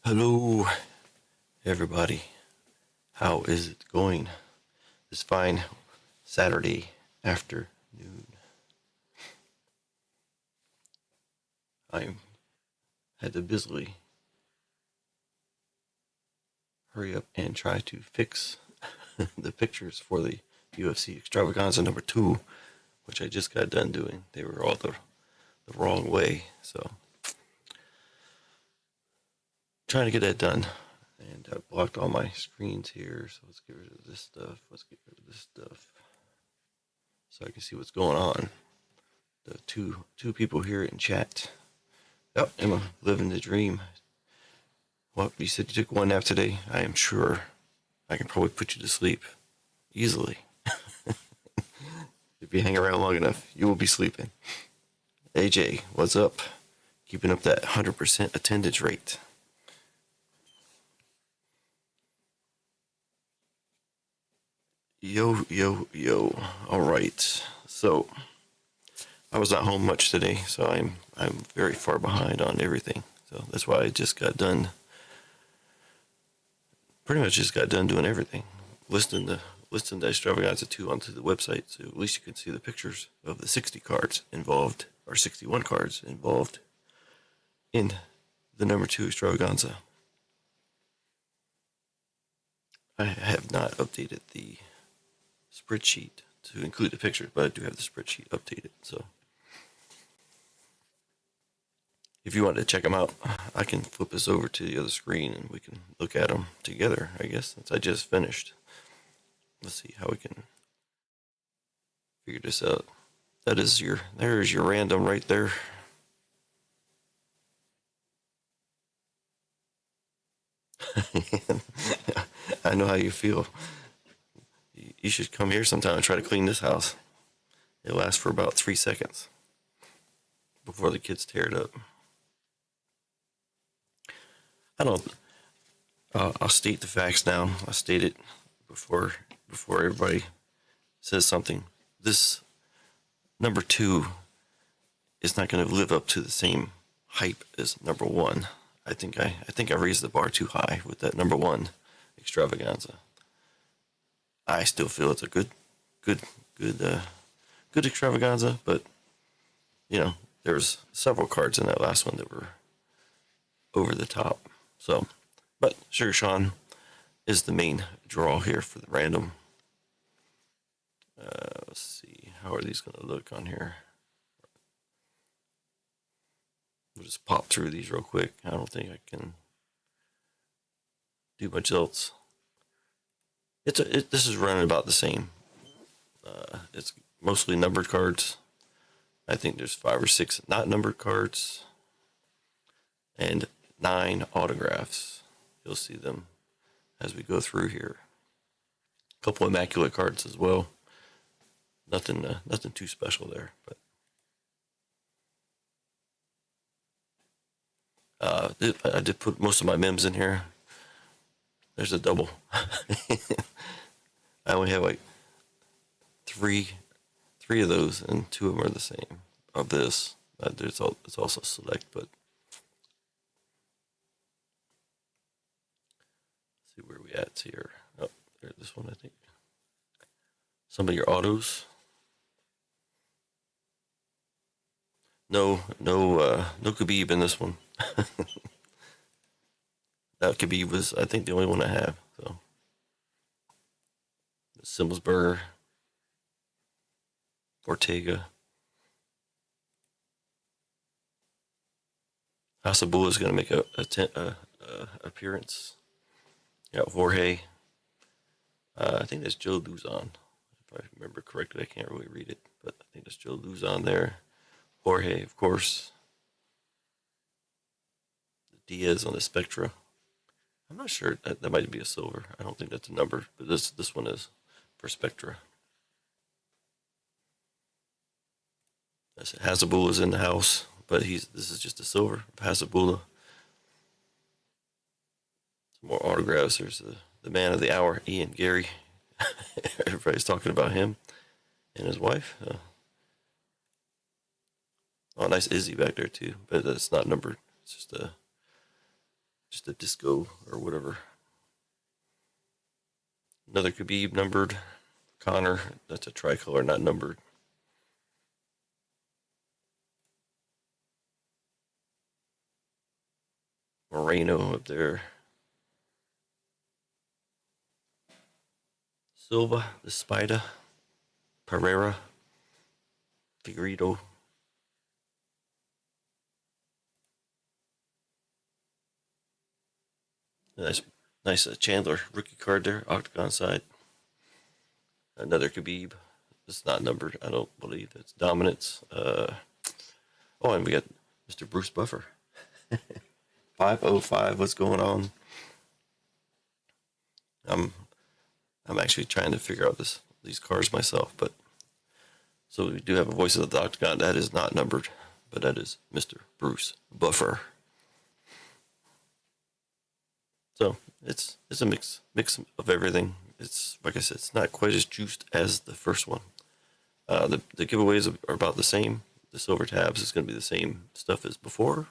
Hello, everybody. How is it going this fine Saturday afternoon? I had to busily hurry up and try to fix the pictures for the UFC Extravaganza number 2, which I just got done doing. They were all the wrong way, so trying to get that done. And I blocked all my screens here, so let's get rid of this stuff. Let's get rid of this stuff so I can see what's going on. The two people here in chat. Oh, Emma, living the dream. Well, you said you took one nap today. I am sure I can probably put you to sleep easily. If you hang around long enough, you will be sleeping. AJ, what's up? Keeping up that 100% attendance rate. Yo, yo, yo. All right. So I was not home much today, so I'm very far behind on everything. So that's why I just got done. Pretty much just got done doing everything. Listing the Extravaganza 2 onto the website, so at least you can see the pictures of the 60 cards involved, or 61 cards involved in the number 2 Extravaganza. I have not updated the spreadsheet to include the pictures, but I do have the spreadsheet updated. So if you want to check them out, I can flip this over to the other screen and we can look at them together, I guess, since I just finished. Let's see how we can figure this out. There's your random right there. I know how you feel. You should come here sometime and try to clean this house. It lasts for about 3 seconds before the kids tear it up. I don't. I'll state the facts now. I'll state it before everybody says something. This number 2 is not going to live up to the same hype as number 1. I think I raised the bar too high with that number 1 Extravaganza. I still feel it's a good Extravaganza, but you know, there's several cards in that last one that were over the top. So, but Sugar Sean is the main draw here for the random. Let's see, how are these going to look on here? We'll just pop through these real quick. I don't think I can do much else. This is running about the same. It's mostly numbered cards. I think there's 5 or 6 not numbered cards, and 9 autographs. You'll see them as we go through here. A couple immaculate cards as well. Nothing too special there, but I did put most of my mems in here. There's a double. I only have like three of those, and 2 of them are the same. Of this, it's also select, but let's see where we at here. Oh, there's this one, I think. Some of your autos. No Khabib in this one. That Khabib was, I think, the only one I have. So, Simmelsberger, Ortega, Hasabula is going to make a appearance. Yeah, Jorge. I think that's Joe Luzon, if I remember correctly. I can't really read it, but I think that's Joe Luzon there. Jorge, of course. Diaz on the Spectra. I'm not sure. That might be a silver. I don't think that's a number, but this one is for Spectra. Hasabula is in the house, but this is just a silver of Hasabula. Some more autographs. There's the man of the hour, Ian Gary. Everybody's talking about him and his wife. Oh, nice Izzy back there too, but it's not numbered. It's just a just a disco or whatever. Another Khabib numbered. Connor, that's a tricolor, not numbered. Moreno up there. Silva, the Spider. Pereira. Figueiredo. Nice Chandler rookie card there, octagon side. Another Khabib. It's not numbered, I don't believe. That's dominance. And we got Mr. Bruce Buffer. 505. What's going on? I'm actually trying to figure out these cards myself, but so we do have a Voices of the Octagon. That is not numbered, but that is Mr. Bruce Buffer. So it's a mix of everything. It's like I said, it's not quite as juiced as the first one. The giveaways are about the same. The silver tabs is going to be the same stuff as before.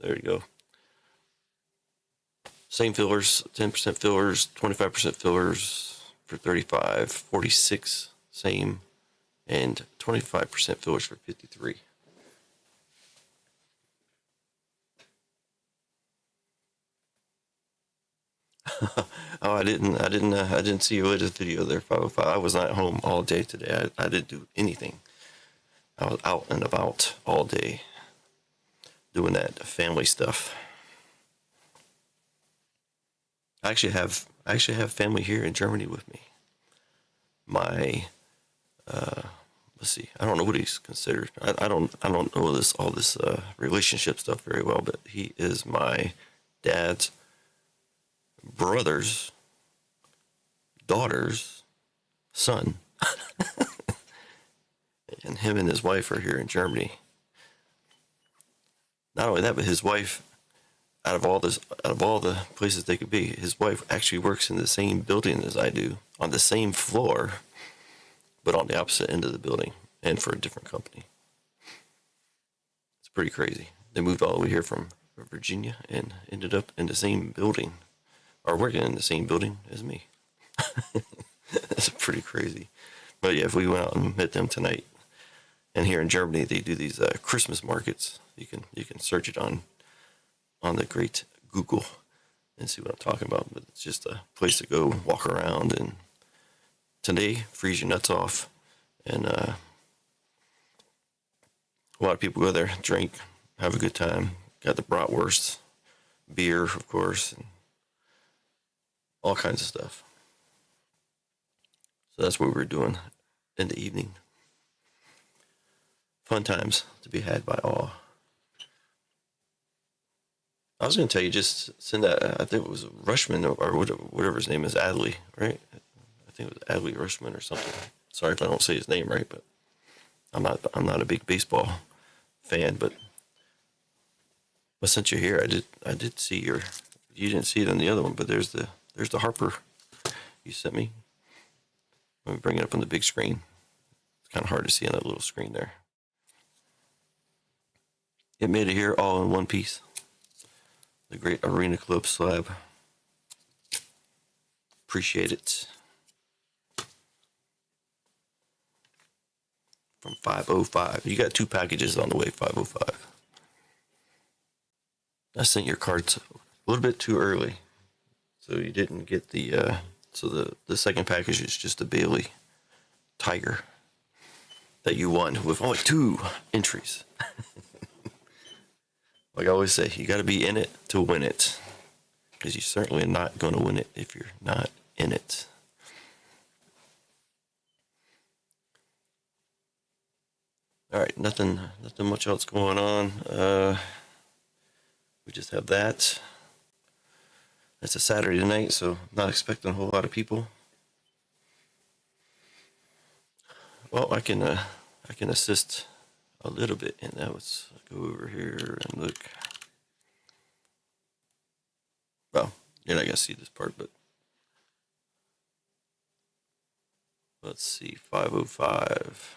There you go. Same fillers, 10% fillers, 25% fillers for 35, 46 same, and 25% fillers for 53. Oh, I didn't see your latest video there, 505. I was not home all day today. I didn't do anything. I was out and about all day doing that family stuff. I actually have family here in Germany with me. My let's see, I don't know what he's considered. I don't know all this relationship stuff very well, but he is my dad's brother's daughter's son. And him and his wife are here in Germany. Not only that, but his wife, out of all the places they could be, his wife actually works in the same building as I do, on the same floor, but on the opposite end of the building, and for a different company. It's pretty crazy. They moved all the way here from Virginia and ended up in the same building, or working in the same building as me. That's pretty crazy. But yeah, if we went out and met them tonight, and here in Germany they do these Christmas markets. You can search it on the great Google and see what I'm talking about. But it's just a place to go walk around, and today freeze your nuts off, and a lot of people go there, drink, have a good time. Got the bratwurst, beer, of course, and all kinds of stuff. So that's what we're doing in the evening. Fun times to be had by all. I was going to tell you, just send that. I think it was Rushman or whatever his name is, Adley, right? I think it was Adley Rushman or something. Sorry if I don't say his name right, but I'm not a big baseball fan. But since you're here, I did see you didn't see it on the other one, but there's the Harper you sent me. Let me bring it up on the big screen. It's kind of hard to see on that little screen there. It made it here all in one piece. The great Arena Club slab. Appreciate it. From 505. You got 2 packages on the way, 505. I sent your cards a little bit too early. So you didn't get the so the second package is just a Bailey Tiger that you won with only 2 entries. Like I always say, you got to be in it to win it, because you're certainly not going to win it if you're not in it. All right, nothing much else going on. We just have that. It's a Saturday night, so not expecting a whole lot of people. Well, I can assist a little bit in that. Let's go over here and look. Well, you're not gonna see this part, but let's see, 505.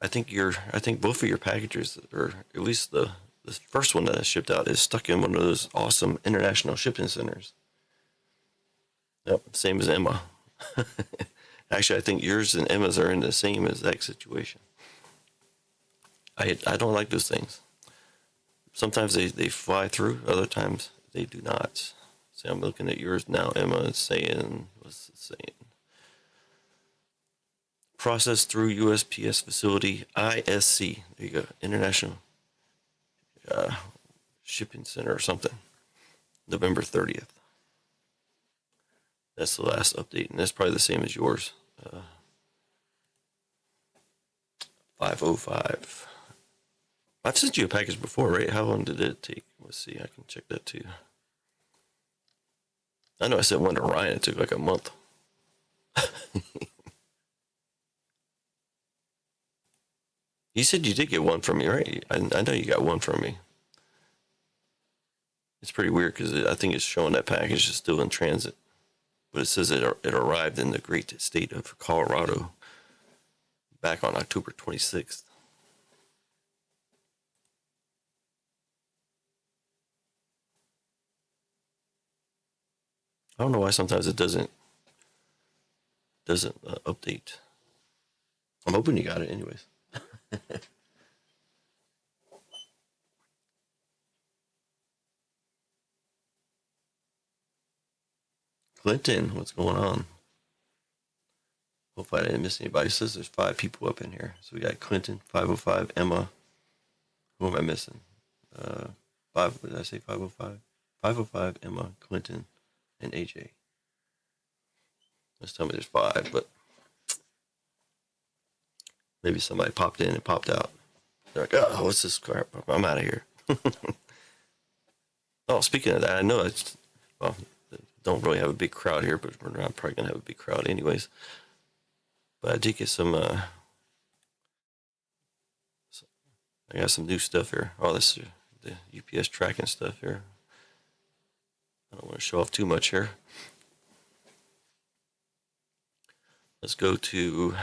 I think both of your packages, or at least the the first one that I shipped out is stuck in one of those awesome international shipping centers. Yep, same as Emma. Actually, I think yours and Emma's are in the same exact situation. I don't like those things. Sometimes they fly through, other times they do not. See, I'm looking at yours now, Emma. It's saying, what's it saying? Processed through USPS facility ISC. There you go, International Shipping Center or something. November 30th. That's the last update, and that's probably the same as yours. 505. I've sent you a package before, right? How long did it take? Let's see. I can check that too. I know I sent one to Ryan. It took like a month. You said you did get one from me, right? I know you got one from me. It's pretty weird because I think it's showing that package is still in transit. But it says it arrived in the great state of Colorado back on October 26th. I don't know why sometimes it doesn't update. I'm hoping you got it anyways. Clinton, what's going on? Hopefully I didn't miss anybody. It says there's 5 people up in here. So we got Clinton, 505, Emma. Who am I missing? 5, what did I say, 505? 505, Emma, Clinton, and AJ. Let's tell me there's 5, but maybe somebody popped in and popped out. They're like, oh, what's this crap? I'm out of here. Oh, speaking of that, I know don't really have a big crowd here, but we're not probably going to have a big crowd anyways. But I did get some, I got some new stuff here. Oh, this is the UPS tracking stuff here. I don't want to show off too much here. Let's go to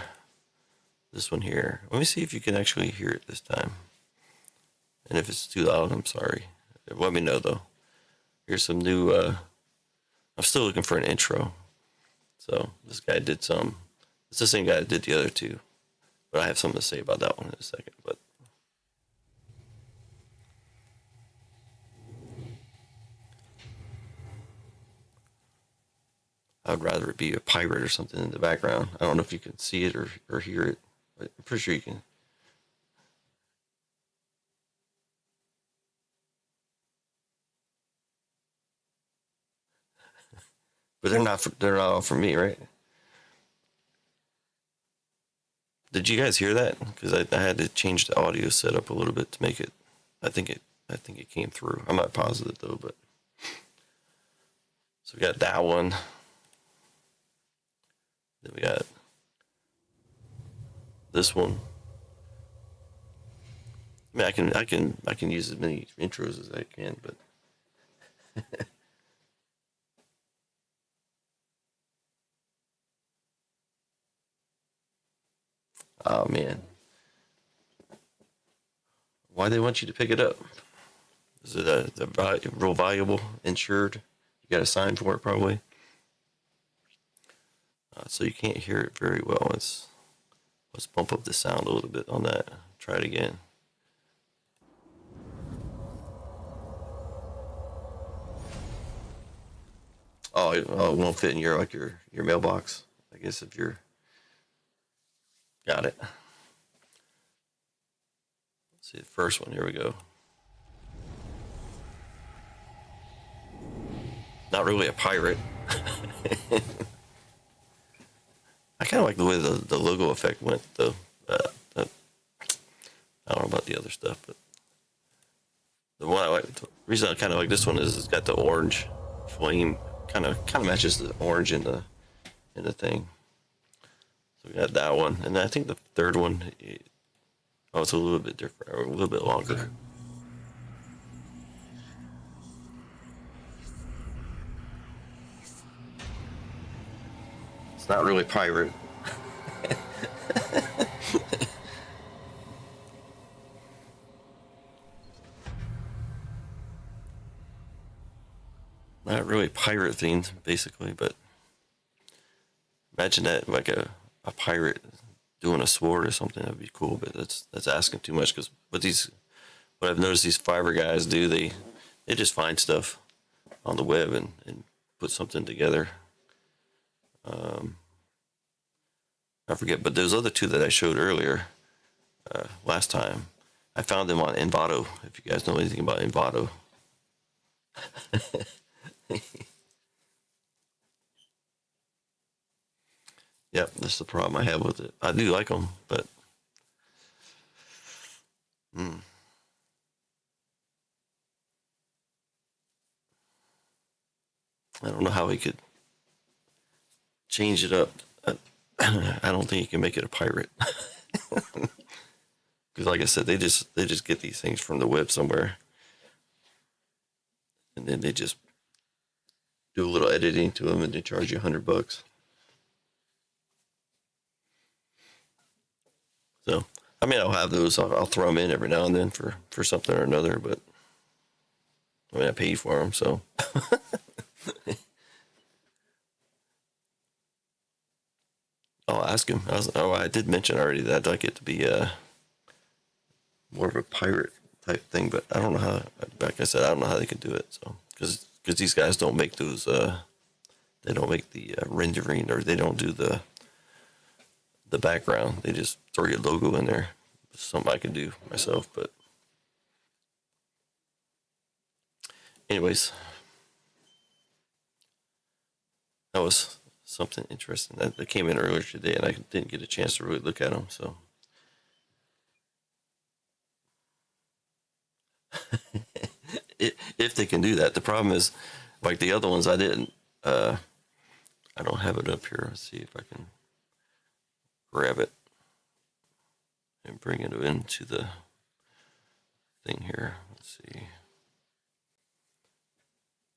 this one here. Let me see if you can actually hear it this time. And if it's too loud, I'm sorry. Let me know though. Here's some new, I'm still looking for an intro. So this guy did some. It's the same guy that did the other 2. But I have something to say about that one in a second. But I would rather it be a pirate or something in the background. I don't know if you can see it or hear it, but I'm pretty sure you can. But they're not all for me, right? Did you guys hear that? Because I had to change the audio setup a little bit to make it. I think it came through. I'm not positive though, but so we got that one. Then we got this one. I mean, I can use as many intros as I can, but oh man, why they want you to pick it up? Is it a real valuable, insured? You got to sign for it probably, so you can't hear it very well. Let's bump up the sound a little bit on that. Try it again. Oh, it won't fit in your mailbox. I guess if you're got it. Let's see the first one. Here we go. Not really a pirate. I kind of like the way the logo effect went, though. I don't know about the other stuff, but the one I like, the reason I kind of like this one is it's got the orange flame, kind of matches the orange in the thing. So we got that one, and I think the third one, it's a little bit different, or a little bit longer. It's not really pirate. really pirate themed, basically, but imagine that, like a pirate doing a sword or something. That'd be cool, but that's asking too much. Because what I've noticed these fiber guys do, they just find stuff on the web and put something together. I forget, but those other two that I showed earlier, last time, I found them on Envato. If you guys know anything about Envato. Yep, that's the problem I have with it. I do like them, but I don't know how he could change it up. I don't think he can make it a pirate. Because, like I said, they just get these things from the web somewhere, and then they just do a little editing to them, and they charge you $100. So, I mean, I'll have those. I'll throw them in every now and then for something or another. But I mean, I paid for them, so. I'll ask him. I did mention already that I'd like it to be more of a pirate type thing, but I don't know how. Like I said, I don't know how they can do it. So, because these guys don't make those. They don't make the rendering, or they don't do the background. They just throw your logo in there. It's something I can do myself, but anyways, that was something interesting that came in earlier today, and I didn't get a chance to really look at them. So, if they can do that, the problem is, like the other ones, I didn't. I don't have it up here. Let's see if I can grab it and bring it into the thing here. Let's see.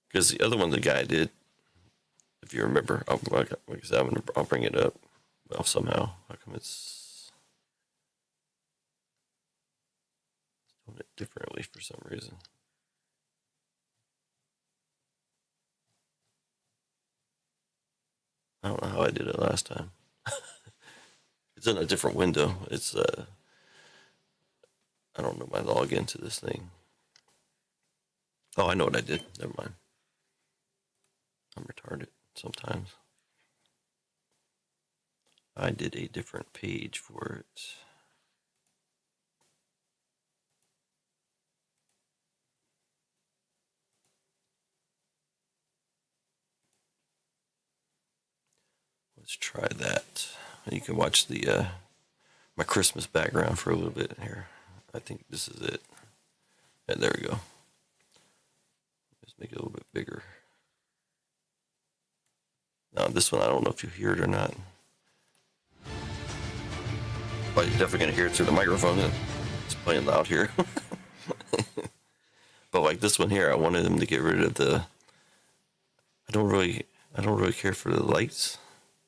Because the other one the guy did, if you remember, like I said, I'll bring it up. Well, somehow, how come it's doing it differently for some reason? I don't know how I did it last time. It's in a different window. It's I don't know my login to this thing. Oh, I know what I did. Never mind. I'm retarded sometimes. I did a different page for it. Let's try that. You can watch the my Christmas background for a little bit here. I think this is it. Yeah, there we go. Let's make it a little bit bigger. Now this one, I don't know if you hear it or not. But you're definitely gonna hear it through the microphone. It's playing loud here. But like this one here, I wanted them to get rid of the. I don't really care for the lights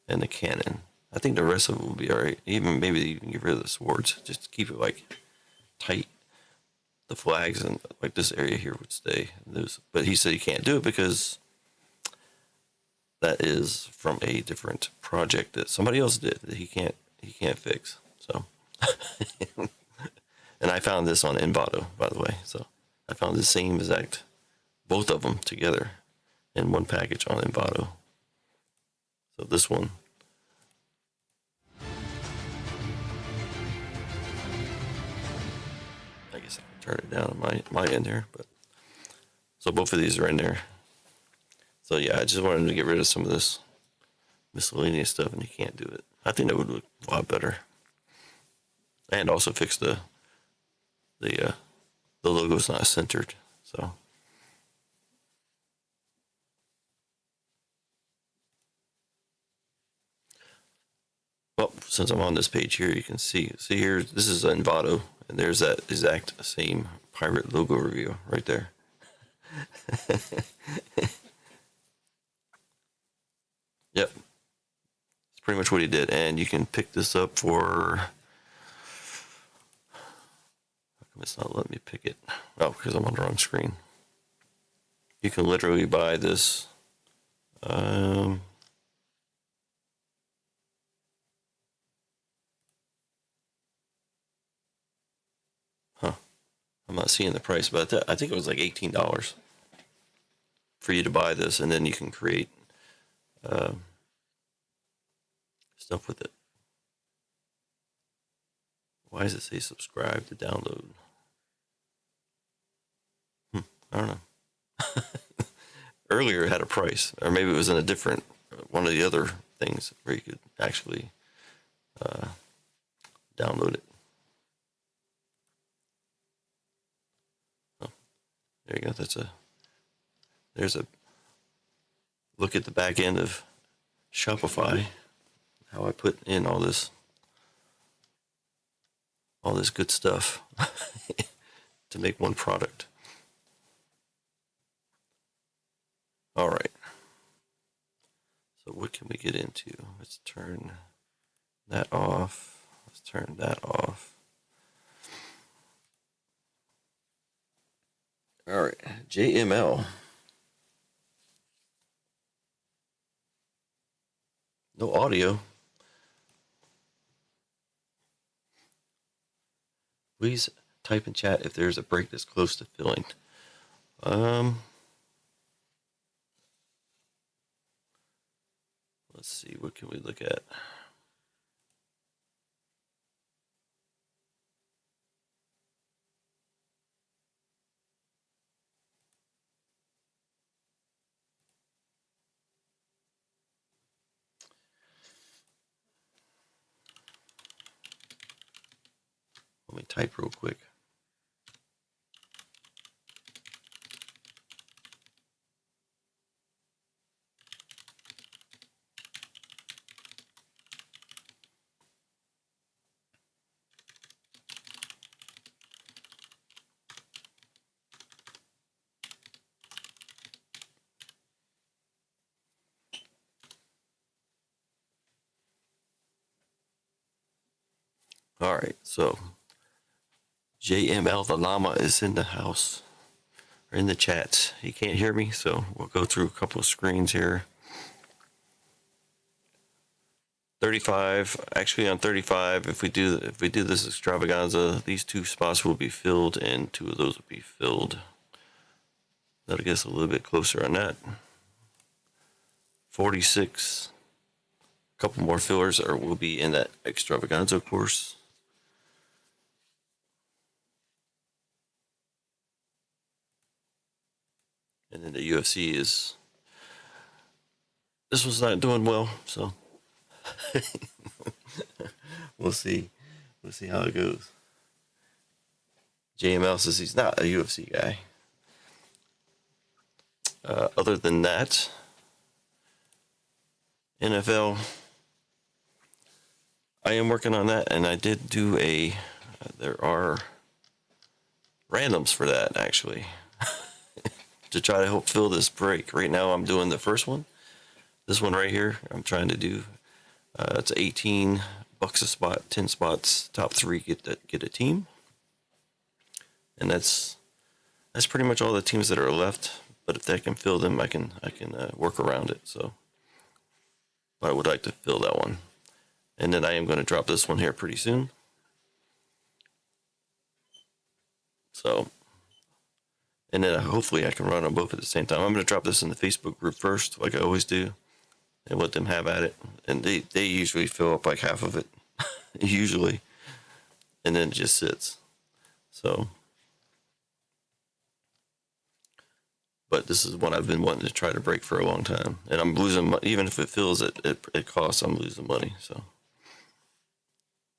and the cannon. I think the rest of it will be alright. Even maybe you can get rid of the swords, just to keep it like tight. The flags and like this area here would stay. But he said he can't do it because that is from a different project that somebody else did that he can't fix. So, and I found this on Envato, by the way. So I found the same exact, both of them together in one package on Envato. So this one. I guess I can turn it down on my end here, but so both of these are in there. So yeah, I just wanted him to get rid of some of this miscellaneous stuff, and he can't do it. I think that would look a lot better, and also fix the logo's not centered. So well, since I'm on this page here, you can see here. This is Envato, and there's that exact same pirate logo review right there. Yep. It's pretty much what he did. And you can pick this up for. How come it's not letting me pick it? Oh, because I'm on the wrong screen. You can literally buy this Um, huh. I'm not seeing the price, but I think it was like $18 for you to buy this, and then you can create stuff with it. Why does it say subscribe to download? I don't know. Earlier it had a price, or maybe it was in a different one of the other things where you could actually download it. Oh, there you go. There's a look at the back end of Shopify. How I put in all this good stuff to make one product. All right. So what can we get into? Let's turn that off. Let's turn that off. All right. JML. No audio. Please type in chat if there's a break that's close to filling. Let's see. What can we look at? Let me type real quick. All right, so JML the llama is in the house, or in the chat. He can't hear me, so we'll go through a couple of screens here. 35, actually on 35, if we do this extravaganza, these two spots will be filled and two of those will be filled. That'll get us a little bit closer on that. 46, a couple more fillers will be in that extravaganza course. And then the UFC is, this one's not doing well, so we'll see. We'll see how it goes. JML says he's not a UFC guy. Other than that, NFL, I am working on that, and I did do there are randoms for that, actually, to try to help fill this break. Right now, I'm doing the first one. This one right here, I'm trying to do, it's $18 a spot, 10 spots, top 3 get a team. And that's pretty much all the teams that are left. But if they can fill them, I can work around it. So, but I would like to fill that one. And then I am going to drop this one here pretty soon. So, and then hopefully I can run them both at the same time. I'm going to drop this in the Facebook group first, like I always do, and let them have at it. And they usually fill up like half of it, usually, and then it just sits. So, but this is one I've been wanting to try to break for a long time, and I'm losing money. Even if it fills it costs, I'm losing money. So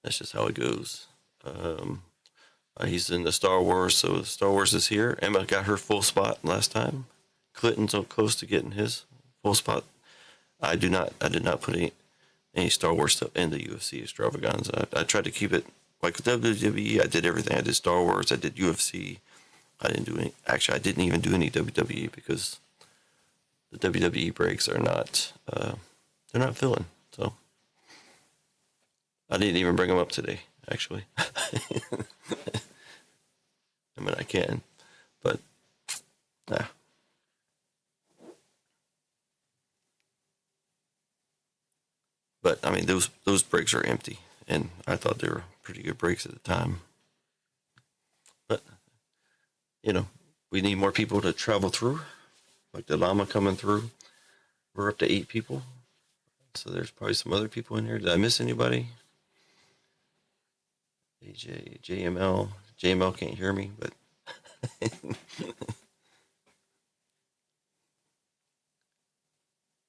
that's just how it goes. He's in the Star Wars, so Star Wars is here. Emma got her full spot last time. Clinton's so close to getting his full spot. I did not put any Star Wars stuff in the UFC extravaganza. I tried to keep it like WWE. I did everything. I did Star Wars. I did UFC. I didn't do any. Actually, I didn't even do any WWE because the WWE breaks are not. They're not filling. So I didn't even bring them up today. Actually, I mean I can, but But I mean, those brakes are empty, and I thought they were pretty good brakes at the time. But you know, we need more people to travel through, like the llama coming through. We're up to 8 people, so there's probably some other people in here. Did I miss anybody? AJ, JML, JML can't hear me, but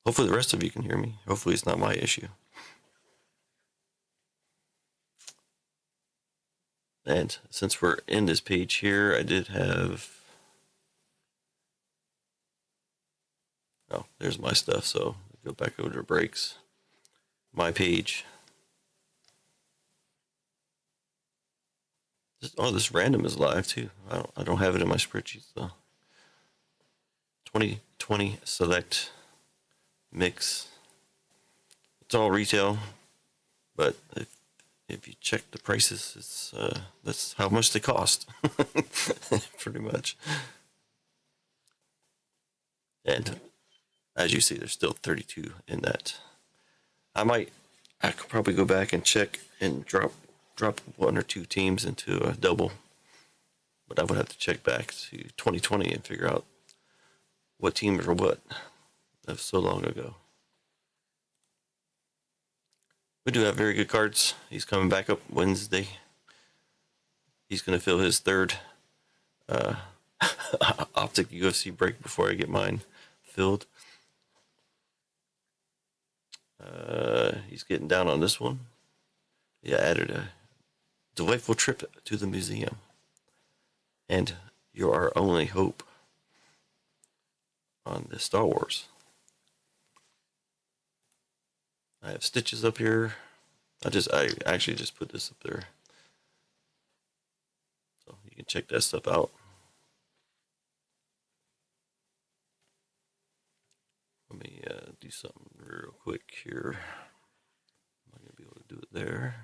hopefully the rest of you can hear me. Hopefully it's not my issue. And since we're in this page here, I did have, oh, there's my stuff. So go back over to BREAKZ, my page. Oh, this random is live too. I don't have it in my spreadsheet though. 2020 select mix. It's all retail, but if you check the prices, it's that's how much they cost, pretty much. And as you see, there's still 32 in that. I could probably go back and check and drop 1 or 2 teams into a double, but I would have to check back to 2020 and figure out what teams are what. That was so long ago. We do have very good cards. He's coming back up Wednesday. He's going to fill his third Optic UFC break before I get mine filled. He's getting down on this one. Yeah, added a delightful trip to the museum. And you're our only hope on the Star Wars. I have stitches up here. I actually just put this up there, so you can check that stuff out. Let me do something real quick here. I'm not gonna be able to do it there.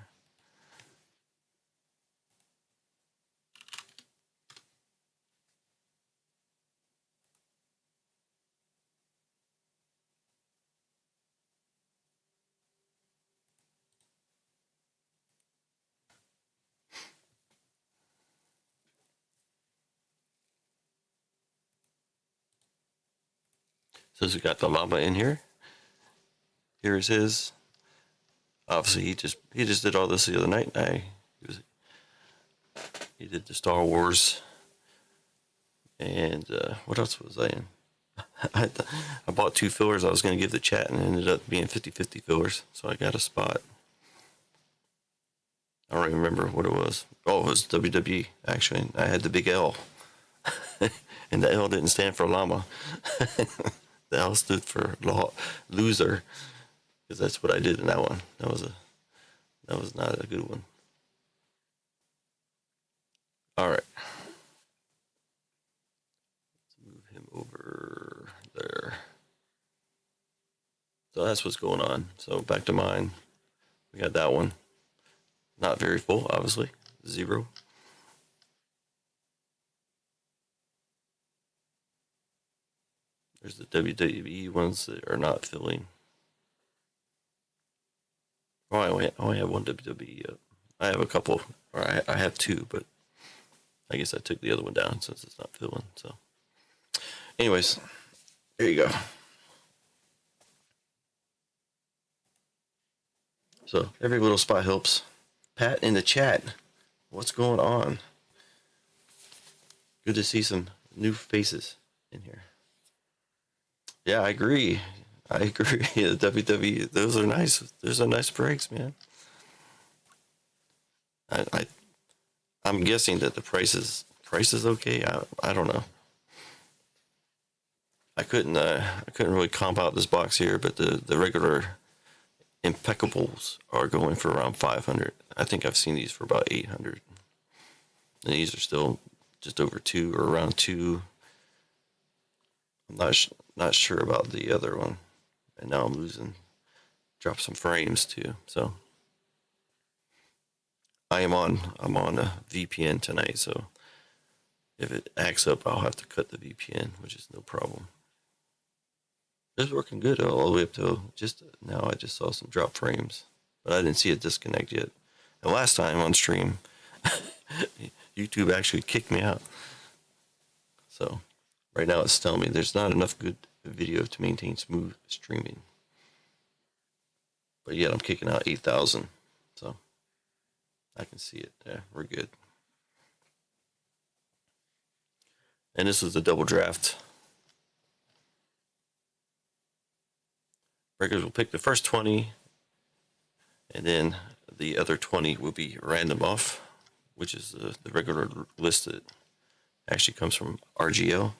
So we got the llama in here. Here's his. Obviously, he just did all this the other night. He did the Star Wars, and what else was I in? I bought 2 fillers. I was going to give the chat, and it ended up being 50-50 fillers. So I got a spot. I don't even remember what it was. Oh, it was WWE actually. I had the big L, and the L didn't stand for llama. The L stood for loser, because that's what I did in that one. That was not a good one. All right, let's move him over there. So that's what's going on. So back to mine. We got that one. Not very full, obviously. 0. There's the WWE ones that are not filling. Oh, I only have 1 WWE up. I have a couple, or I have 2, but I guess I took the other one down since it's not filling. So, anyways, there you go. So every little spot helps. Pat in the chat, what's going on? Good to see some new faces in here. Yeah, I agree. The WWE, those are nice. Those are nice breaks, man. I'm guessing that the price is okay. I don't know. I couldn't really comp out this box here, but the regular impeccables are going for around 500. I think I've seen these for about 800. And these are still just over 2 or around 2. I'm not sure about the other one. And now I'm losing. Drop some frames too. So I'm on a VPN tonight, so if it acts up, I'll have to cut the VPN, which is no problem. It was working good all the way up till just now. I just saw some drop frames, but I didn't see a disconnect yet. And last time on stream, YouTube actually kicked me out. So right now it's telling me there's not enough good video to maintain smooth streaming. But yet I'm kicking out 8,000. So I can see it. Yeah, we're good. And this is the double draft. BREAKZ will pick the first 20, and then the other 20 will be random off, which is the regular list that actually comes from RGL.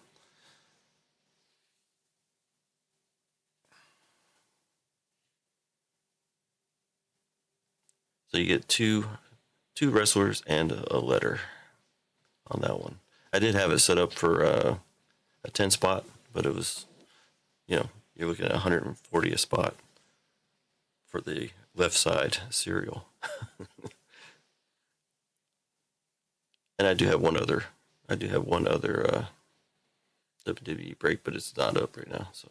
So you get two wrestlers and a letter on that one. I did have it set up for a 10 spot, but it was, you're looking at 140 a spot for the left side serial. And I do have one other WWE break, but it's not up right now. So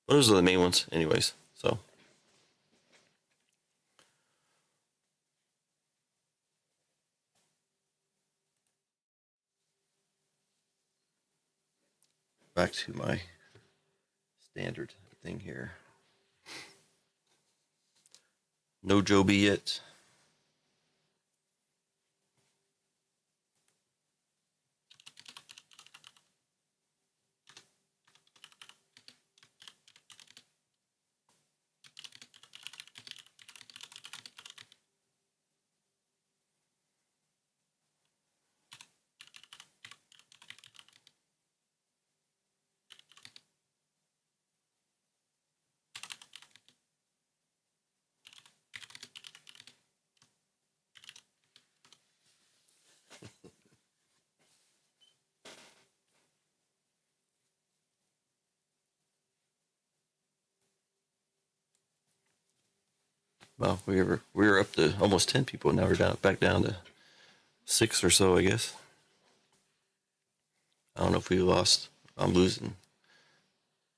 those are the main ones, anyways. So back to my standard thing here. No Joby yet. Well, we were up to almost 10 people. Now we're back down to 6 or so, I guess. I don't know if we lost. I'm losing.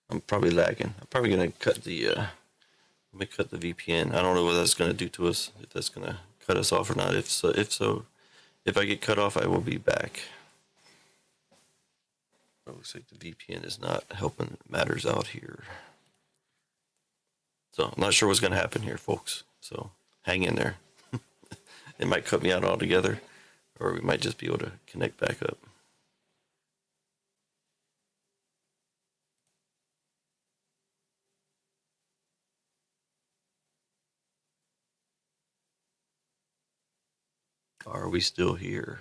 I'm probably lagging. I'm probably gonna cut the let me cut the VPN. I don't know what that's gonna do to us. If that's gonna cut us off or not. If if I get cut off, I will be back. It looks like the VPN is not helping matters out here. So I'm not sure what's gonna happen here, folks. So hang in there. It might cut me out altogether, or we might just be able to connect back up. Are we still here?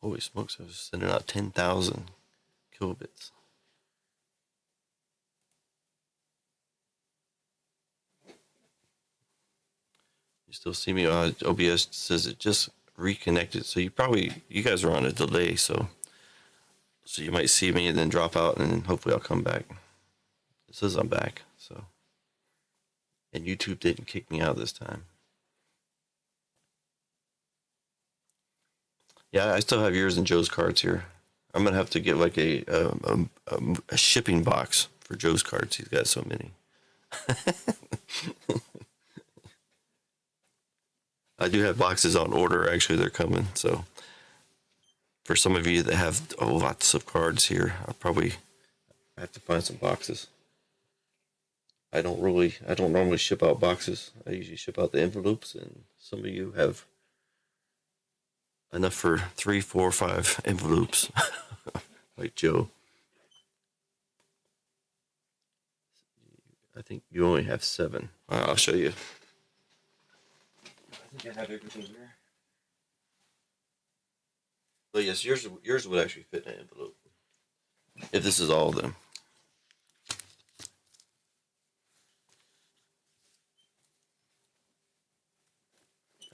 Holy smokes, I was sending out 10,000 kilobits. You still see me? OBS says it just reconnected. So you guys are on a delay, so you might see me and then drop out, and then hopefully I'll come back. It says I'm back, so. And YouTube didn't kick me out this time. Yeah, I still have yours and Joe's cards here. I'm gonna have to get like a shipping box for Joe's cards. He's got so many. I do have boxes on order. Actually, they're coming. So for some of you that have lots of cards here, I'll probably have to find some boxes. I don't normally ship out boxes. I usually ship out the envelopes, and some of you have enough for 3, 4, 5 envelopes, like Joe. I think you only have 7. I'll show you. I think I have everything here. But yes, yours would actually fit in an envelope. If this is all of them.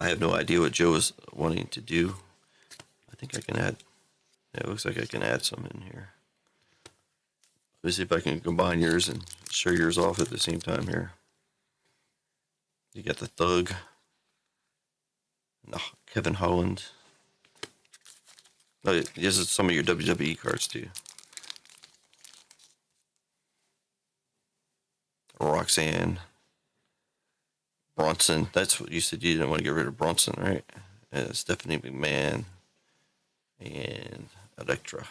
I have no idea what Joe is wanting to do. I think I can add. Yeah, it looks like I can add some in here. Let me see if I can combine yours and show yours off at the same time here. You got the Thug. No, Kevin Holland. Oh, this is some of your WWE cards too. Roxanne. Bronson. That's what you said. You didn't want to get rid of Bronson, right? Stephanie McMahon and Electra.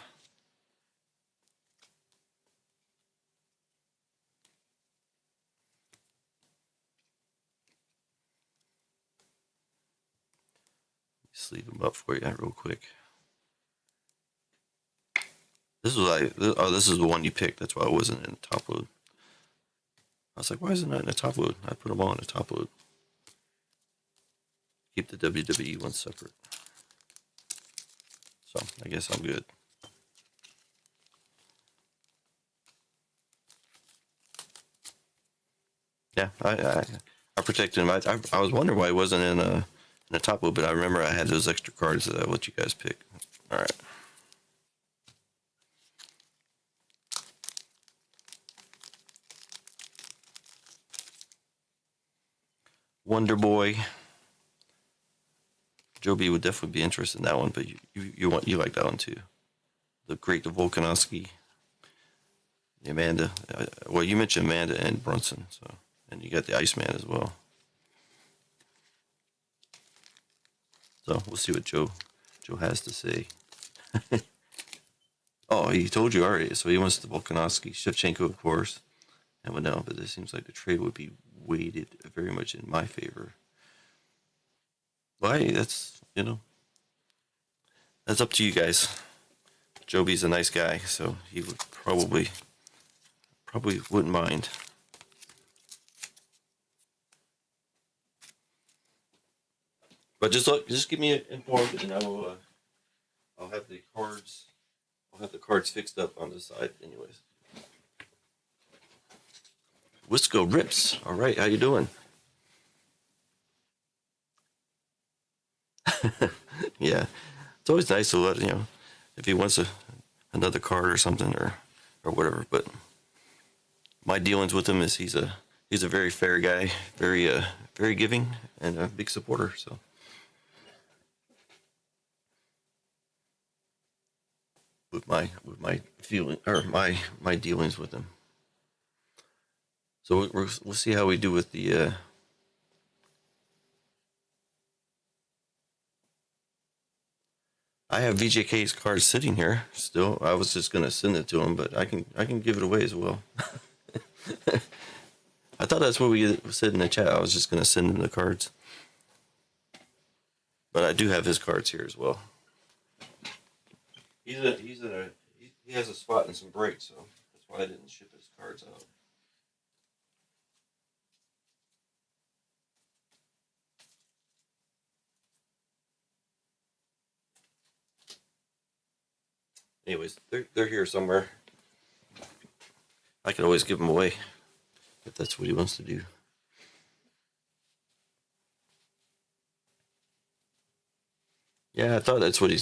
Sleeve them up for you real quick. This was like, oh, this is the one you picked. That's why it wasn't in the top load. I was like, why is it not in the top load? I put them all in the top load. Keep the WWE one separate. So I guess I'm good. Yeah, I protected him. I was wondering why he wasn't in the top load, but I remember I had those extra cards that I let you guys pick. All right. Wonder Boy. Joby would definitely be interested in that one, but you like that one too. The Volkanovski, the Amanda. Well, you mentioned Amanda and Brunson, so and you got the Iceman as well. So we'll see what Joe has to say. Oh, he told you already. So he wants the Volkanovski, Shevchenko, of course, and Manel. But it seems like the trade would be weighted very much in my favor. Why? That's that's up to you guys. Joby's a nice guy, so he would probably wouldn't mind. But just keep me informed, and I'll have the cards. I'll have the cards fixed up on the side, anyways. Wisco Rips. All right, how you doing? Yeah, it's always nice to let if he wants another card or something or whatever. But my dealings with him is he's a very fair guy, very giving, and a big supporter. So with my feeling or my dealings with him. So we'll see how we do with the. I have VJK's card sitting here still. I was just gonna send it to him, but I can give it away as well. I thought that's what we said in the chat. I was just gonna send him the cards, but I do have his cards here as well. He has a spot in some breaks, so that's why I didn't ship his cards out. Anyways, they're here somewhere. I could always give them away if that's what he wants to do. Yeah, I thought that's what he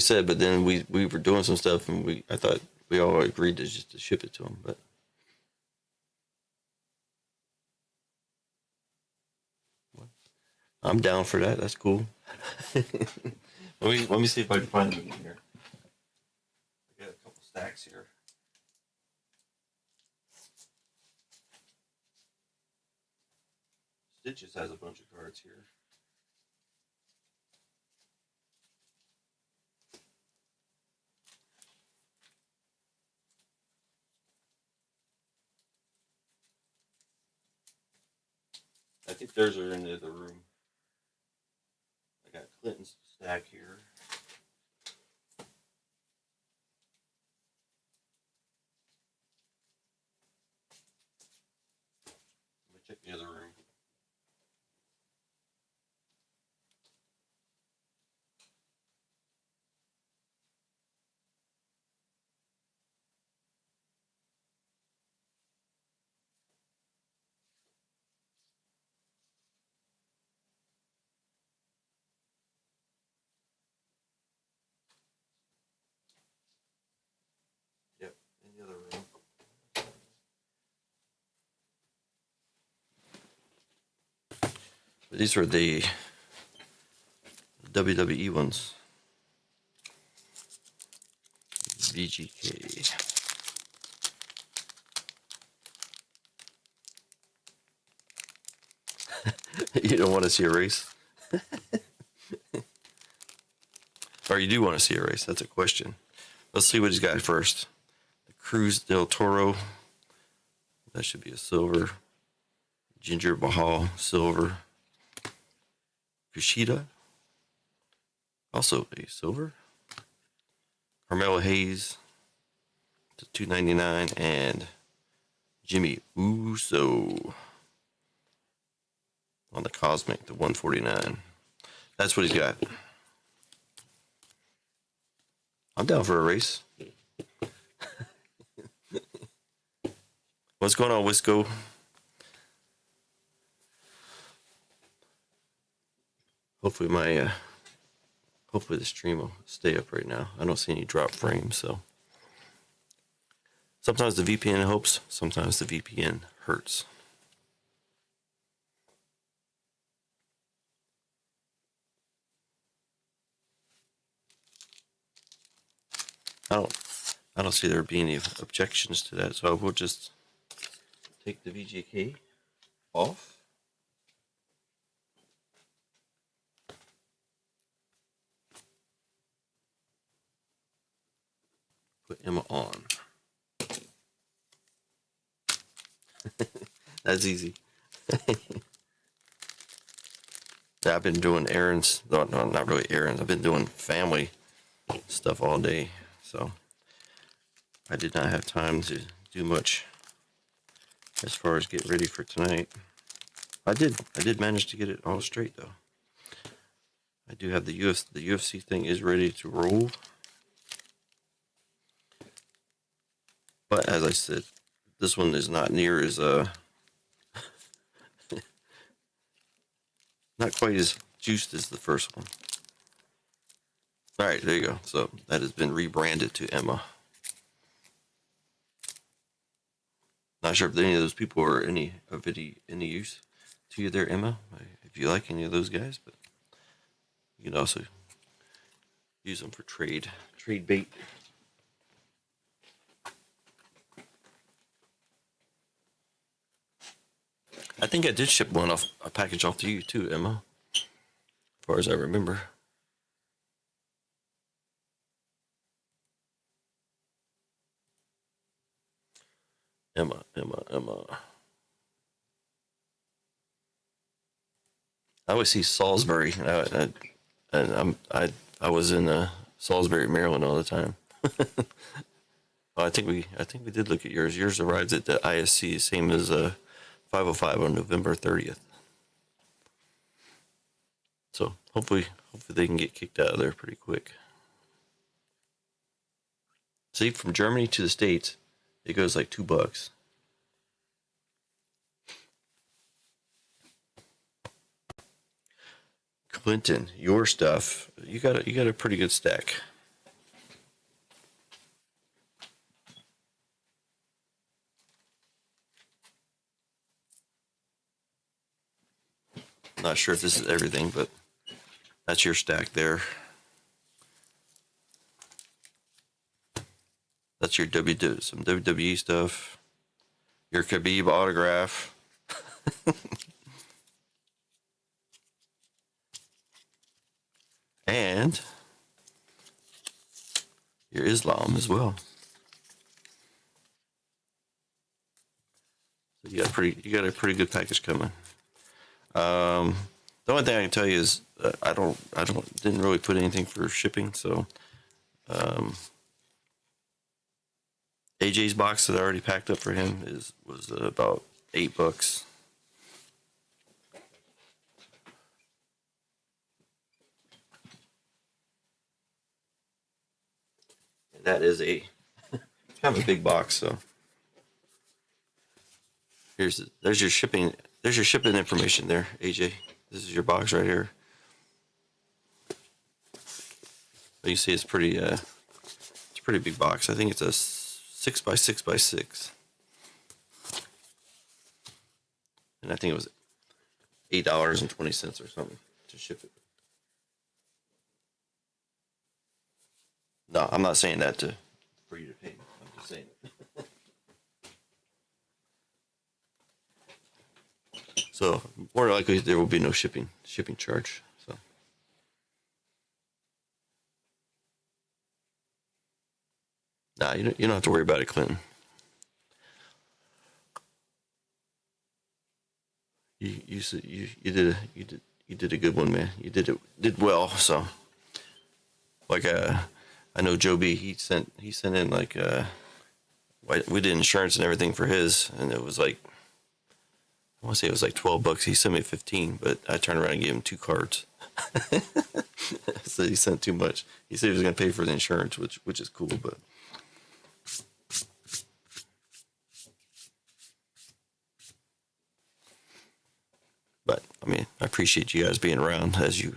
said, but then we were doing some stuff, and I thought we all agreed to just to ship it to him, but. I'm down for that. That's cool. let me see if I can find them in here. I got a couple stacks here. Stitches has a bunch of cards here. I think theirs are in the other room. I got Clinton's stack here. Let me check the other room. Yep, in the other room. But these are the WWE ones. VGK. You don't want to see a race? Or you do want to see a race? That's a question. Let's see what he's got first. The Cruz del Toro. That should be a silver. Ginger Mahal, silver. Kushida, also a silver. Carmelo Hayes to $2.99, and Jimmy Uso on the Cosmic to $149. That's what he's got. I'm down for a race. What's going on, Wisco? Hopefully hopefully the stream will stay up right now. I don't see any drop frames, so sometimes the VPN helps, sometimes the VPN hurts. I don't see there being any objections to that, so I will just take the VGK off. Put Emma on. That's easy. Yeah, I've been doing errands. No, not really errands. I've been doing family stuff all day, so I did not have time to do much as far as get ready for tonight. I did manage to get it all straight though. I do have the UFC thing is ready to roll. But as I said, this one is not near as not quite as juiced as the first one. All right, there you go. So that has been rebranded to Emma. Not sure if any of those people are any use to you there, Emma. If you like any of those guys, but you can also use them for trade bait. I think I did ship a package off to you too, Emma, as far as I remember. Emma. I always see Salisbury. I was in Salisbury, Maryland all the time. I think we did look at yours. Yours arrives at the ISC, same as 505 on November 30th. So hopefully they can get kicked out of there pretty quick. See, from Germany to the States, it goes like $2. Clinton, your stuff, you got a pretty good stack. Not sure if this is everything, but that's your stack there. That's your some WWE stuff. Your Khabib autograph. And your Islam as well. So you got a pretty good package coming. The only thing I can tell you is I didn't really put anything for shipping, so AJ's box that I already packed up for him was about $8. And that is it's kind of a big box, so there's your shipping information there, AJ. This is your box right here. You see it's a pretty big box. I think it's a 6x6x6. And I think it was $8.20 or something to ship it. No, I'm not saying that for you to pay me. I'm just saying it. So more likely there will be no shipping charge. So nah, you don't have to worry about it, Clinton. You did a good one, man. You did well. So like I know Joe B. He sent in like we did insurance and everything for his, and it was like I want to say it was like $12. He sent me 15, but I turned around and gave him 2 cards. So he sent too much. He said he was going to pay for the insurance, which is cool, but I mean, I appreciate you guys being around as you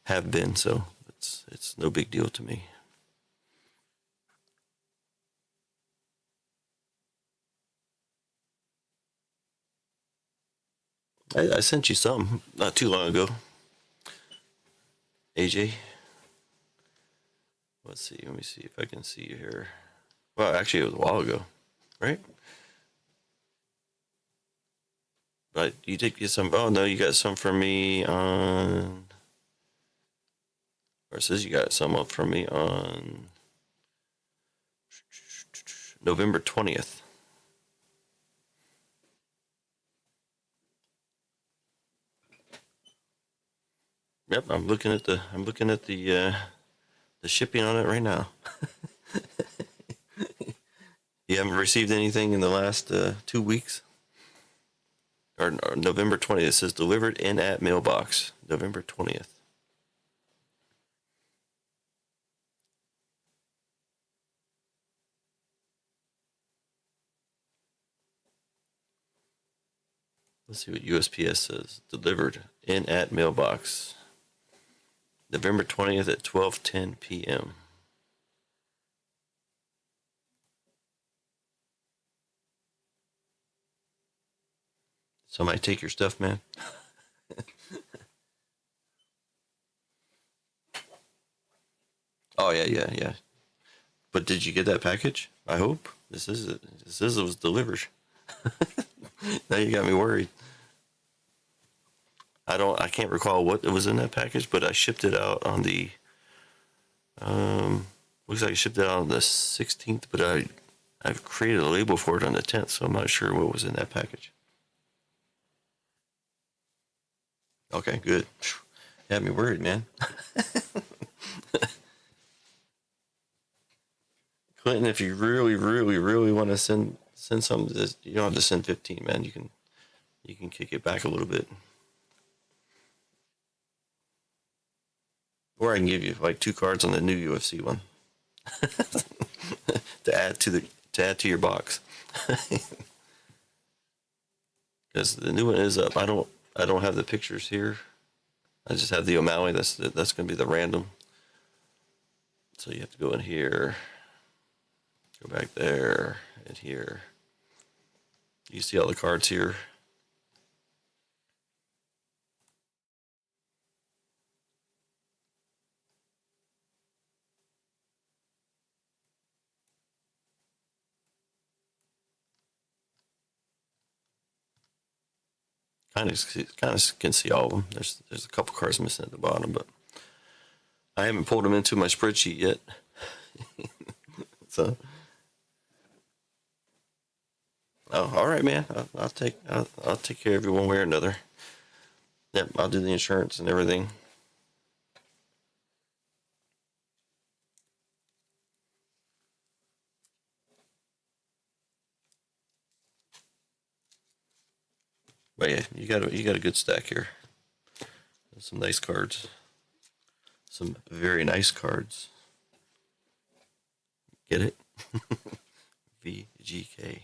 have been, so it's no big deal to me. I sent you some not too long ago, AJ. Let's see. Let me see if I can see you here. Well, actually, it was a while ago, right? But you did get some. Oh no, you got some from me on. Or it says you got some up from me on November 20th. Yep, I'm looking at the shipping on it right now. You haven't received anything in the last 2 weeks? Or November 20th. It says delivered in at mailbox. November 20th. Let's see what USPS says. Delivered in at mailbox. November 20th at 12:10 p.m. Somebody take your stuff, man. Oh yeah. But did you get that package? I hope. This is it. This is it was delivered. Now you got me worried. I can't recall what was in that package, but I shipped it out on the looks like I shipped it out on the 16th, but I've created a label for it on the 10th, so I'm not sure what was in that package. Okay, good. You had me worried, man. Clinton, if you really, really, really want to send something, you don't have to send 15, man. You can kick it back a little bit, or I can give you like 2 cards on the new UFC one to add to your box. Because the new one is up. I don't have the pictures here. I just have the O'Malley. That's going to be the random. So you have to go in here, go back there, and here. You see all the cards here. Kind of can see all of them. There's a couple cards missing at the bottom, but I haven't pulled them into my spreadsheet yet. So, oh, all right, man. I'll take care of you one way or another. Yep, I'll do the insurance and everything. But yeah, you got a good stack here. Some nice cards. Some very nice cards. Get it? VGK.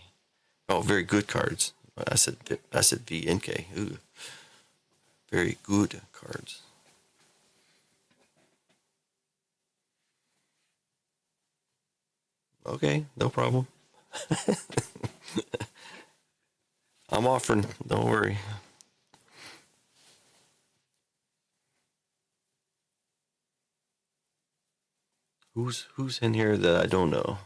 Oh, very good cards. I said VNK. Ooh, very good cards. Okay, no problem. I'm offering. Don't worry. Who's in here that I don't know?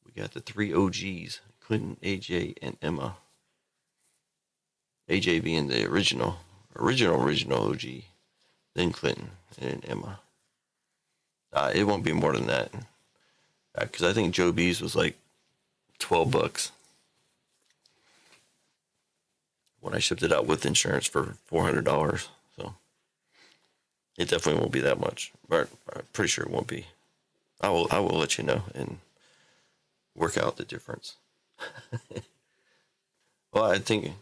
We got the three OGs: Clinton, AJ, and Emma. AJ being the original OG, then Clinton and Emma. It won't be more than that, because I think Joe B's was like $12 when I shipped it out with insurance for $400. So it definitely won't be that much, but I'm pretty sure it won't be. I will let you know and work out the difference. Well, I think,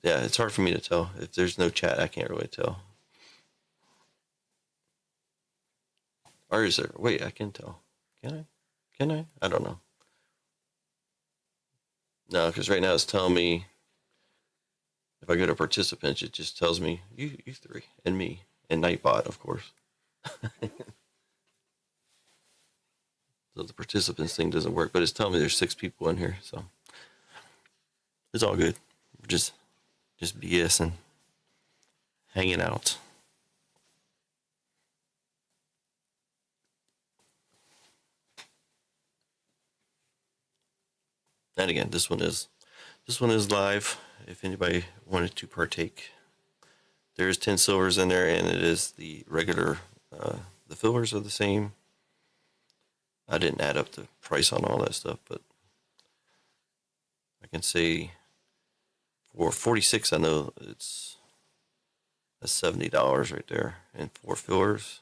yeah, it's hard for me to tell. If there's no chat, I can't really tell. Or is there? Wait, I can tell. Can I? Can I? I don't know. No, because right now it's telling me, if I go to participants, it just tells me you three and me and Nightbot, of course. So the participants thing doesn't work, but it's telling me there's 6 people in here, so it's all good. We're just BSing, hanging out. And again, this one is live. If anybody wanted to partake, there's 10 silvers in there, and it is the regular. The fillers are the same. I didn't add up the price on all that stuff, but I can say for 46, I know that's $70 right there, and 4 fillers,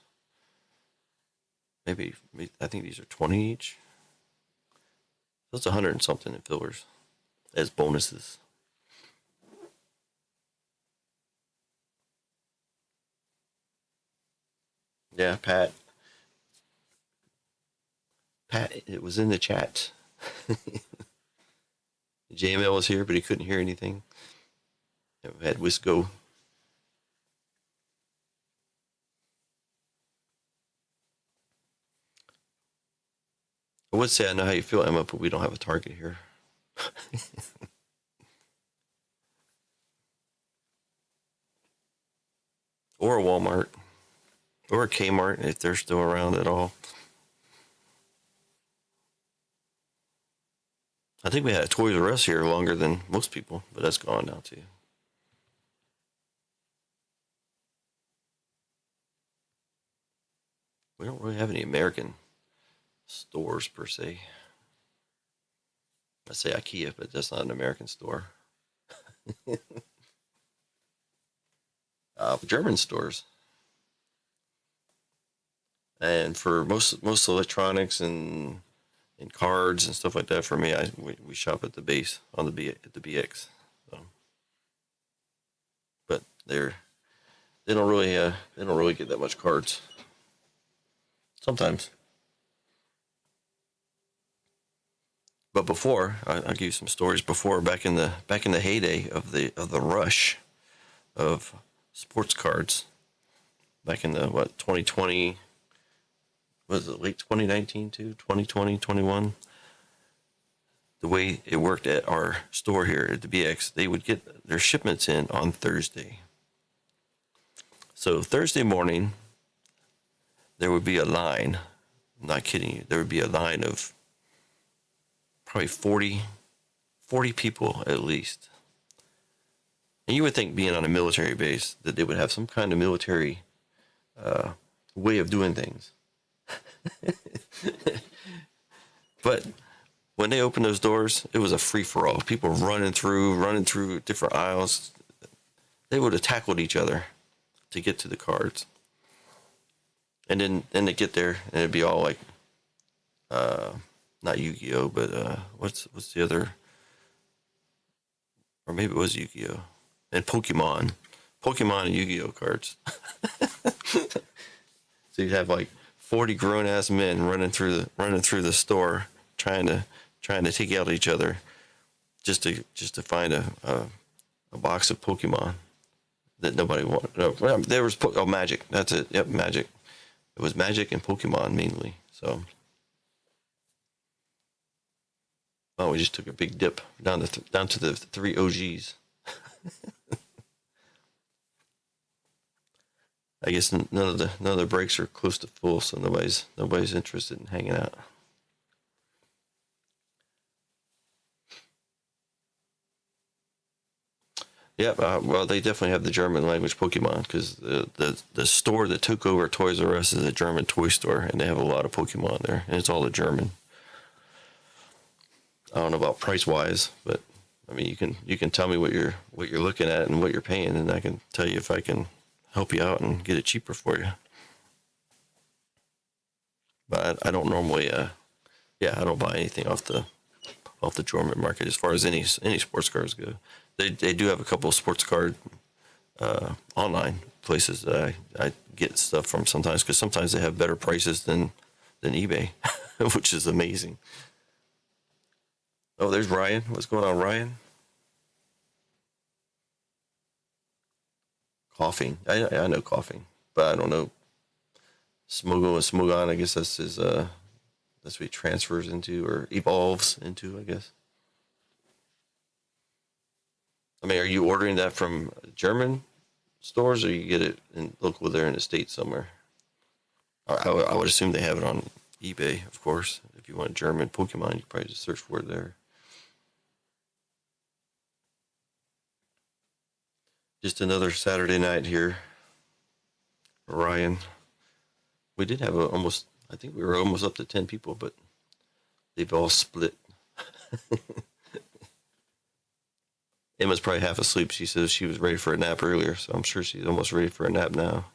maybe I think these are 20 each. So it's 100 and something in fillers as bonuses. Yeah, Pat, it was in the chat. JML was here, but he couldn't hear anything. We had Wisco. I would say I know how you feel, Emma, but we don't have a Target here. Or a Walmart. Or a Kmart, if they're still around at all. I think we had a Toys R Us here longer than most people, but that's gone now too. We don't really have any American stores per se. I say IKEA, but that's not an American store. German stores. And for most electronics and cards and stuff like that, for me, we shop at the base on the BX. So. But they don't really get that much cards. Sometimes. But before, I'll give you some stories. Before, back in the heyday of the rush of sports cards, back in the 2020, was it late 2019 to 2020, 21? The way it worked at our store here at the BX, they would get their shipments in on Thursday. So Thursday morning, there would be a line. I'm not kidding you. There would be a line of probably 40 people at least. And you would think, being on a military base, that they would have some kind of military way of doing things. But when they opened those doors, it was a free-for-all. People running through different aisles. They would have tackled each other to get to the cards. And then they get there, and it'd be all like, not Yu-Gi-Oh, but what's the other? Or maybe it was Yu-Gi-Oh and Pokemon and Yu-Gi-Oh cards. So you'd have like 40 grown-ass men running through the store trying to take out each other just to find a box of Pokemon that nobody wanted. No, there was Magic. That's it. Yep, Magic. It was Magic and Pokemon mainly. So, we just took a big dip down to the 3 OGs. I guess none of the breaks are close to full, so nobody's interested in hanging out. Yeah, well, they definitely have the German language Pokemon because the store that took over Toys R Us is a German toy store, and they have a lot of Pokemon there, and it's all the German. I don't know about price wise, but I mean you can tell me what you're looking at and what you're paying, and I can tell you if I can help you out and get it cheaper for you. But I don't normally, I don't buy anything off the German market as far as any sports cars go. They do have a couple of sports card online places that I get stuff from sometimes because sometimes they have better prices than eBay, which is amazing. Oh, there's Ryan. What's going on, Ryan? Coughing. I know coughing, but I don't know Smogo and Smogon. I guess that's what he transfers into or evolves into. I guess. I mean, are you ordering that from German stores, or you get it in local there in the States somewhere? I would assume they have it on eBay, of course. If you want German Pokemon, you probably just search for it there. Just another Saturday night here, Ryan. We did have almost. I think we were almost up to 10 people, but they've all split. Emma's probably half asleep. She says she was ready for a nap earlier, so I'm sure she's almost ready for a nap now.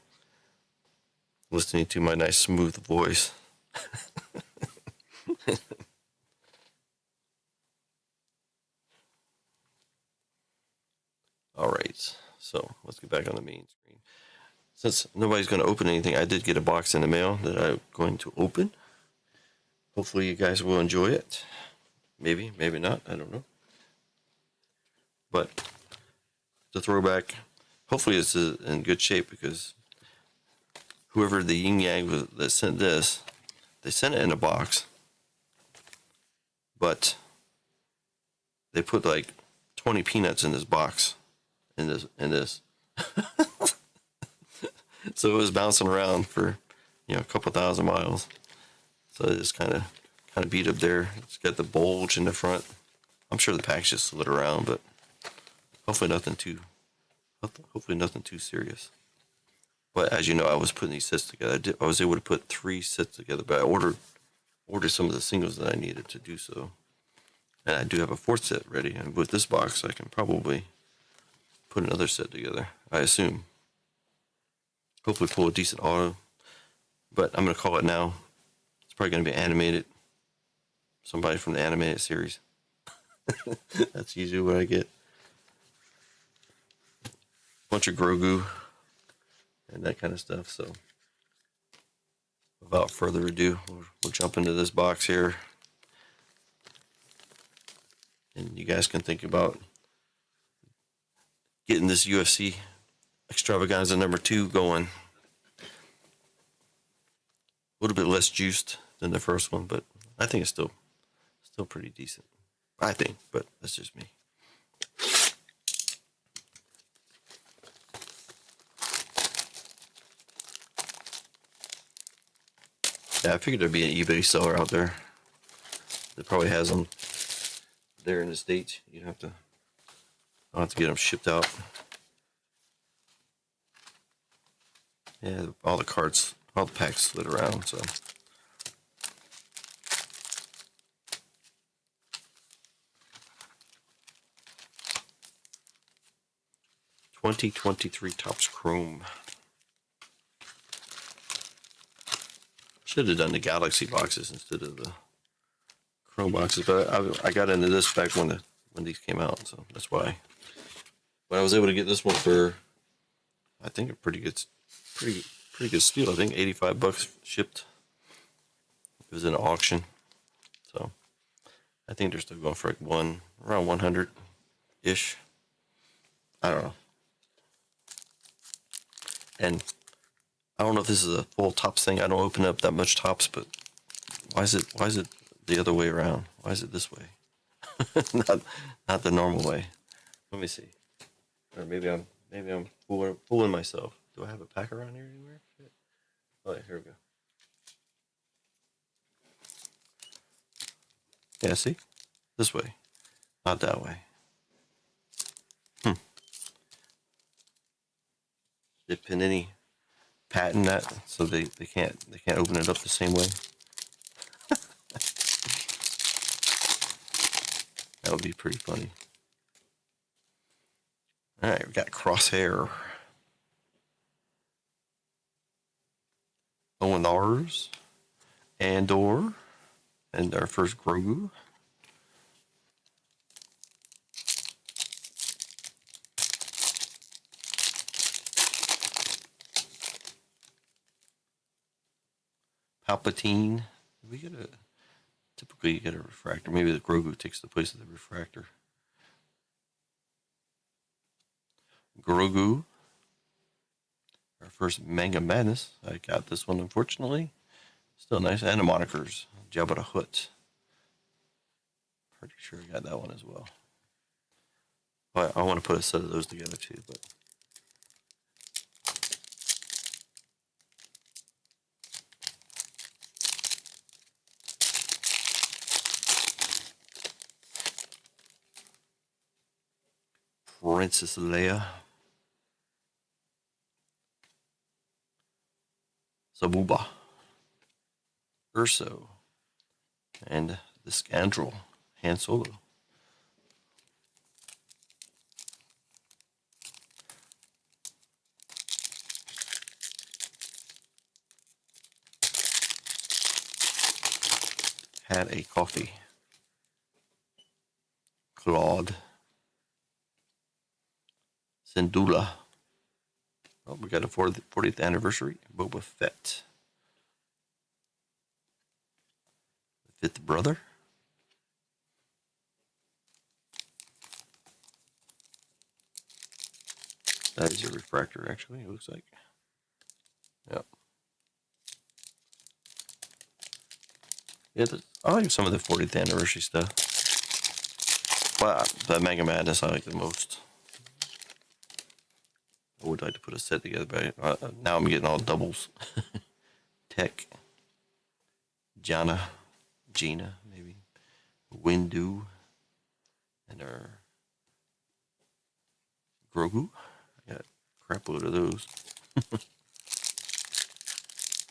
Listening to my nice smooth voice. All right, so let's get back on the main screen. Since nobody's going to open anything, I did get a box in the mail that I'm going to open. Hopefully you guys will enjoy it. Maybe, maybe not. I don't know. But the throwback, hopefully it's in good shape because whoever the yin yang was that sent this, they sent it in a box, but they put like 20 peanuts in this box, in this. So it was bouncing around for, a couple thousand miles. So it's kind of beat up there. It's got the bulge in the front. I'm sure the package just slid around, but hopefully nothing too serious. But as you know, I was putting these sets together. I was able to put 3 sets together, but I ordered some of the singles that I needed to do so. And I do have a 4th set ready. And with this box, I can probably put another set together, I assume. Hopefully pull a decent auto. But I'm going to call it now. It's probably going to be animated. Somebody from the animated series. That's usually what I get. Bunch of Grogu and that kind of stuff. So without further ado, we'll jump into this box here. And you guys can think about getting this UFC Extravaganza number 2 going. A little bit less juiced than the first one, but I think it's still pretty decent. I think, but that's just me. Yeah, I figured there'd be an eBay seller out there that probably has them there in the States. I'll have to get them shipped out. Yeah, all the packs slid around, so. $2023 Topps Chrome. Should have done the Galaxy boxes instead of the Chrome boxes, but I got into this back when these came out, so that's why. But I was able to get this one for, I think, a pretty good steal. I think $85 shipped. It was in an auction, so I think they're still going for like around 100 ish. I don't know. And I don't know if this is a full Topps thing. I don't open up that much Topps, but why is it the other way around? Why is it this way? not the normal way. Let me see. Or maybe I'm fooling myself. Do I have a pack around here anywhere? Shit. Oh, yeah, here we go. Yeah, see? This way. Not that way. Did Panini patent that so they can't open it up the same way? That would be pretty funny. All right, we got Crosshair. Owenars. Andor. And our first Grogu. Palpatine. Did we get a... Typically you get a refractor. Maybe the Grogu takes the place of the refractor. Grogu. Our first Manga Madness. I got this one, unfortunately. Still nice. And the monikers. Jabba the Hutt. Pretty sure I got that one as well. Well, I want to put a set of those together too, but... Princess Leia. Sabuba. Urso. And the Scoundrel. Han Solo. Had a coffee. Claude. Syndulla. Oh, we got a 40th anniversary. Boba Fett. The fifth brother. That is a refractor, actually, it looks like. Yep. Yeah, I like some of the 40th anniversary stuff. But the Mega Madness I like the most. I would like to put a set together, but now I'm getting all doubles. Tech. Gina, maybe. Windu. And our Grogu. I got a crap load of those.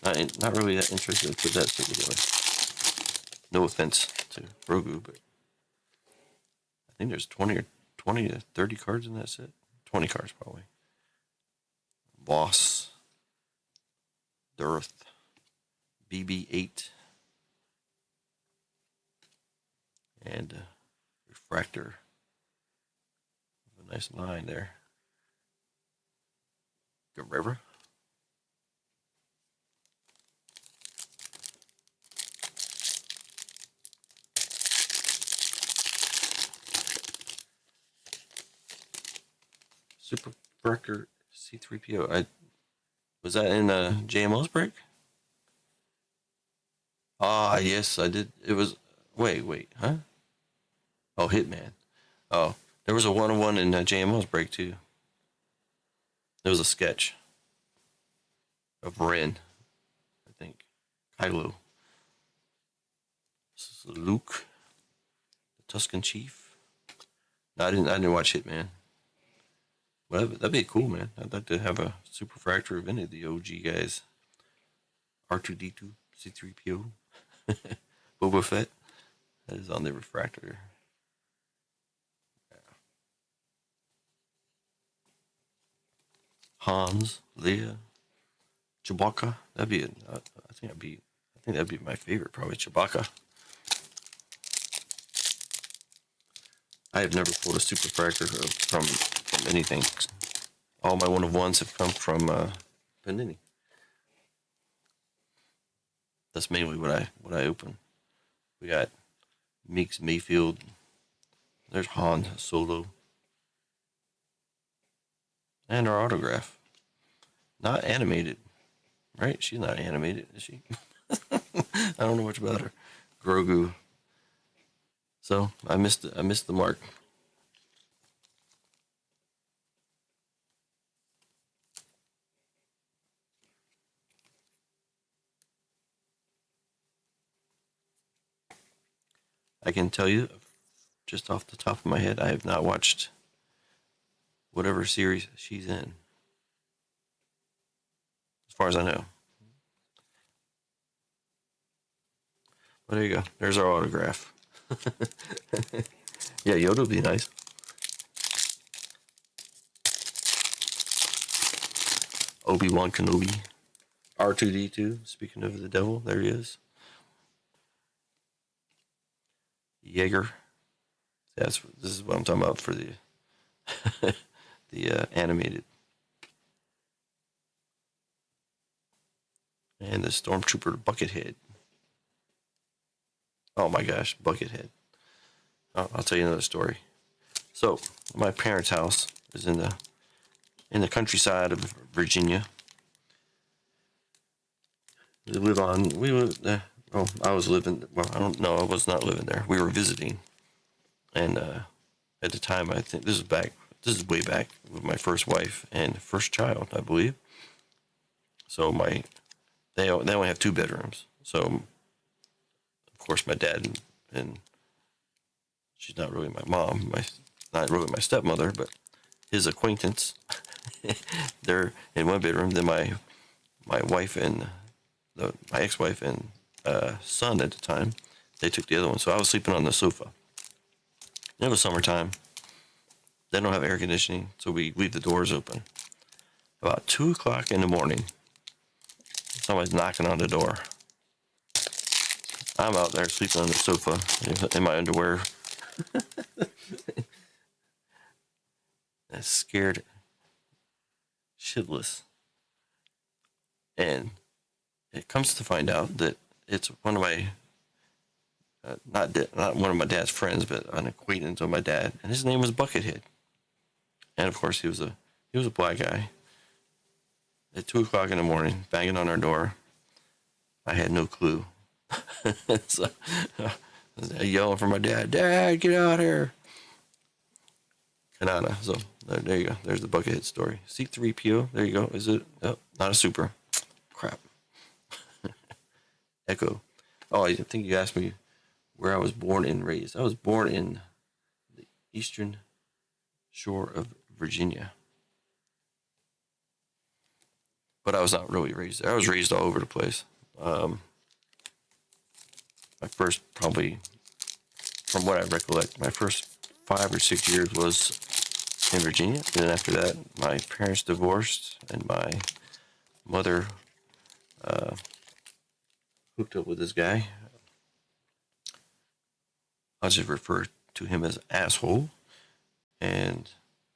Not really that interested to put that set together. No offense to Grogu, but I think there's 20 to 30 cards in that set. 20 cards probably. Boss. Darth. BB-8. And refractor. A nice line there. Guerrera. Super Refractor C3PO. Was that in JMO's break? Ah, yes, I did. It was. Wait, huh? Oh, Hitman. Oh, there was a 1-on-1 in JMO's break too. There was a sketch of Ren, I think. Kylo. This is Luke, the Tuscan Chief. No, I didn't watch Hitman. Well, that'd be cool, man. I'd like to have a super refractor of any of the OG guys. R2D2, C3PO, Boba Fett. That is on the refractor. Hans, Leia, Chewbacca. I think that'd be my favorite, probably Chewbacca. I have never pulled a super refractor from anything. All my 1-of-1s have come from Panini. That's mainly what I open. We got Meeks Mayfield. There's Han Solo. And our autograph. Not animated. Right? She's not animated, is she? I don't know much about her. Grogu. So I missed the mark. I can tell you, just off the top of my head, I have not watched whatever series she's in, as far as I know. But there you go. There's our autograph. Yeah, Yoda would be nice. Obi-Wan Kenobi. R2-D2. Speaking of the devil, there he is. Jaeger. This is what I'm talking about for the the animated. And the Stormtrooper Buckethead. Oh my gosh, Buckethead. I'll tell you another story. So my parents' house is in the countryside of Virginia. We live on. We lived. Well, I was living. Well, I don't know. I was not living there. We were visiting, and at the time, I think this is back. This is way back with my first wife and first child, I believe. So they only have 2 bedrooms. So of course my dad and she's not really my mom, not really my stepmother, but his acquaintance. They're in 1 bedroom. Then my wife and my ex-wife and son at the time, they took the other one. So I was sleeping on the sofa. It was summertime. They don't have air conditioning, so we leave the doors open. About 2 o'clock in the morning, somebody's knocking on the door. I'm out there sleeping on the sofa in my underwear. That's scared shitless. And it comes to find out that it's one of my not one of my dad's friends, but an acquaintance of my dad, and his name was Buckethead. And of course, he was a black guy. At 2 o'clock in the morning, banging on our door. I had no clue. So, yelling for my dad, "Dad, get out here!" Kanana. So there you go. There's the Buckethead story. C3PO. There you go. Is it? Oh, not a super. Crap. Echo. Oh, I think you asked me where I was born and raised. I was born in the eastern shore of Virginia. But I was not really raised there. I was raised all over the place. My first, probably, from what I recollect, my first 5 or 6 years was in Virginia. And then after that, my parents divorced, and my mother hooked up with this guy. I'll just refer to him as asshole. And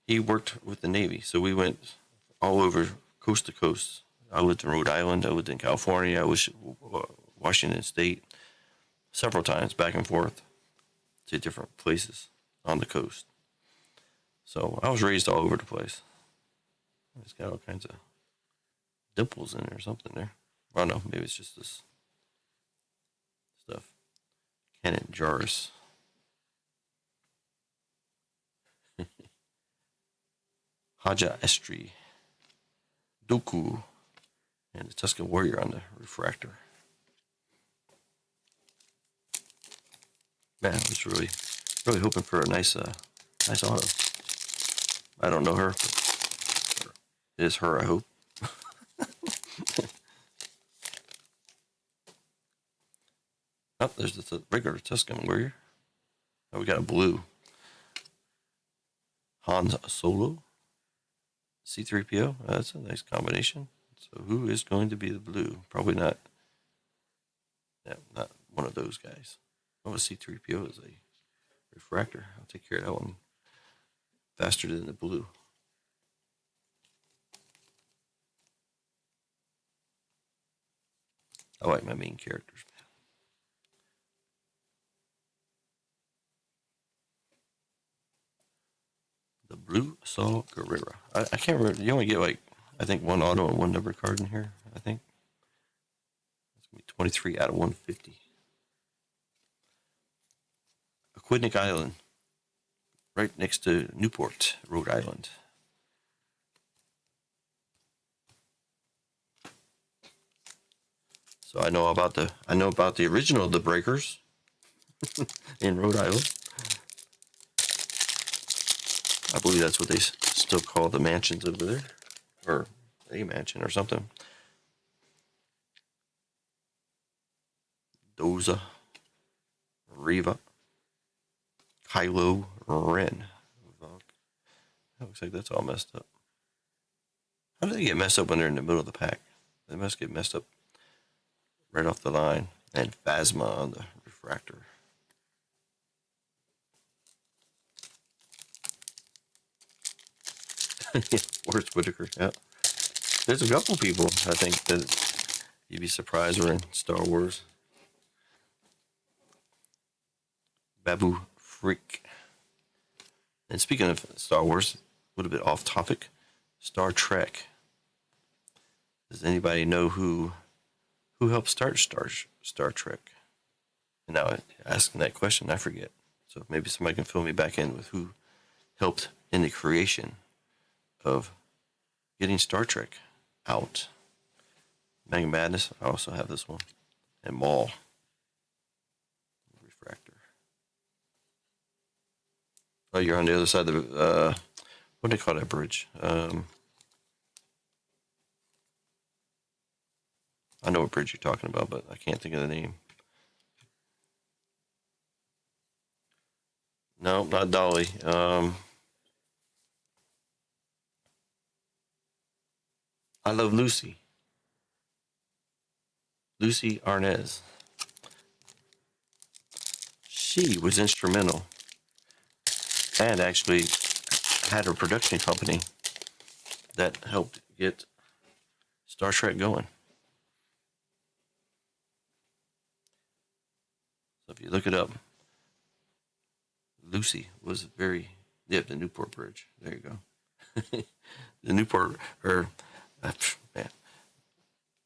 he worked with the Navy, so we went all over, coast to coast. I lived in Rhode Island. I lived in California. I was Washington State several times, back and forth to different places on the coast. So I was raised all over the place. It's got all kinds of dimples in there or something there. I don't know. Maybe it's just this stuff. Canon Jarvis. Haja Estri. Doku. And the Tuscan Warrior on the refractor. Man, I was really hoping for a nice auto. I don't know her, but it is her, I hope. Oh, there's the regular Tuscan Warrior. Oh, we got a blue. Han Solo. C3PO. That's a nice combination. So who is going to be the blue? Probably not. Yeah, not one of those guys. Oh, a C3PO is a refractor. I'll take care of that one faster than the blue. I like my main characters. The Blue Saw Gerrera. I can't remember. You only get I think 1 auto and 1 number card in here, I think. It's going to be 23 out of 150. Aquidneck Island. Right next to Newport, Rhode Island. So I know about the original The BREAKZ. in Rhode Island. I believe that's what they still call the mansions over there, or a mansion or something. Doza, Riva, Kylo Ren. That looks like that's all messed up. How do they get messed up when they're in the middle of the pack? They must get messed up right off the line. And Phasma on the refractor. Forrest Whitaker, yeah. There's a couple people, I think, that you'd be surprised were in Star Wars. Babu Freak. And speaking of Star Wars, a little bit off topic, Star Trek. Does anybody know who helped start Star Trek? And now asking that question, I forget. So maybe somebody can fill me back in with who helped in the creation of getting Star Trek out. Mega Madness, I also have this one. And Maul. Refractor. Oh, you're on the other side of the, what do they call that bridge? I know what bridge you're talking about, but I can't think of the name. No, not Dolly. I Love Lucy. Lucy Arnaz. She was instrumental and actually had a production company that helped get Star Trek going. So if you look it up, Lucy was the Newport Bridge. There you go. The Newport, man,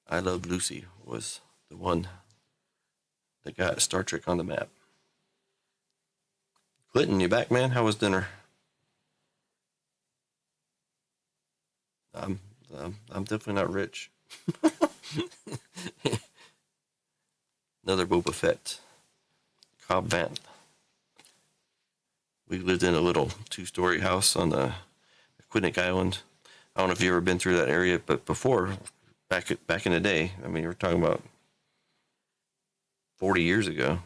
I Love Lucy was the one that got Star Trek on the map. Clinton, you back, man? How was dinner? I'm definitely not rich. Another Boba Fett. Cobb Vanth. We lived in a little 2-story house on the Quinnick Island. I don't know if you've ever been through that area, but before, back in the day, I mean, we're talking about 40 years ago,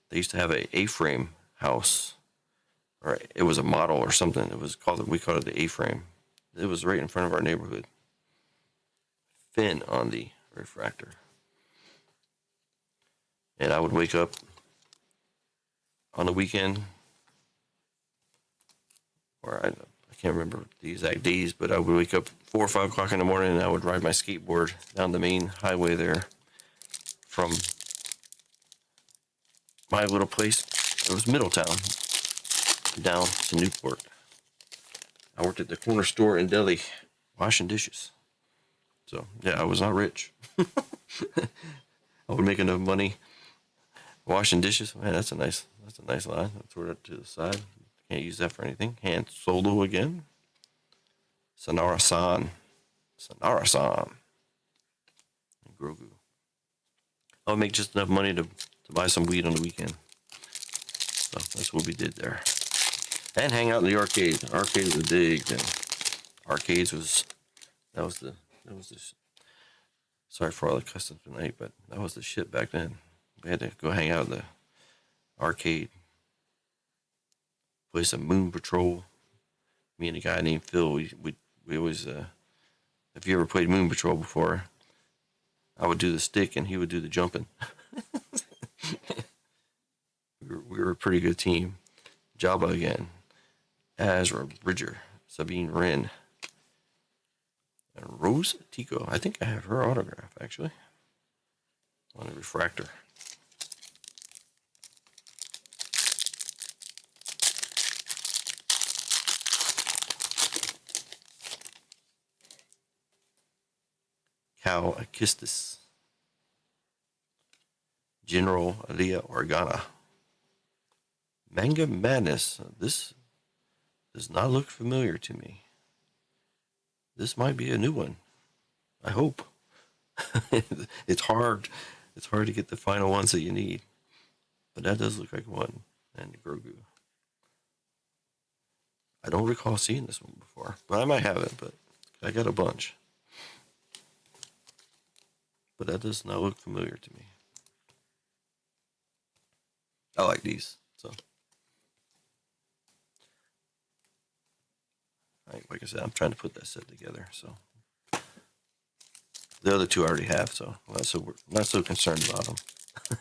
they used to have a A-frame house. Or it was a model or something. We called it the A-frame. It was right in front of our neighborhood. Fin on the refractor. And I would wake up on the weekend, or I can't remember the exact days, but I would wake up 4 or 5 o'clock in the morning and I would ride my skateboard down the main highway there from my little place. It was Middletown, down to Newport. I worked at the corner store in Delhi, washing dishes. So yeah, I was not rich. I would make enough money washing dishes. Man, that's a nice line. I'll throw it to the side. Can't use that for anything. Han Solo again. Sonara-san. And Grogu. I would make just enough money to buy some weed on the weekend. So that's what we did there. And hang out in the arcade. The arcade was a dig thing. Arcades was the sorry for all the customs tonight, but that was the shit back then. We had to go hang out in the arcade. Play some Moon Patrol. Me and a guy named Phil, we always, if you ever played Moon Patrol before, I would do the stick and he would do the jumping. we were a pretty good team. Jabba again. Azra Bridger. Sabine Wren. And Rose Tico. I think I have her autograph, actually. On the refractor. Cal Akistis. General Alia Organa. Manga Madness. This does not look familiar to me. This might be a new one. I hope. It's hard. It's hard to get the final ones that you need. But that does look like one. And Grogu. I don't recall seeing this one before, but I might have it. But I got a bunch. But that does not look familiar to me. I like these. So, like I said, I'm trying to put that set together. So, the other two I already have. So, I'm not so concerned about them.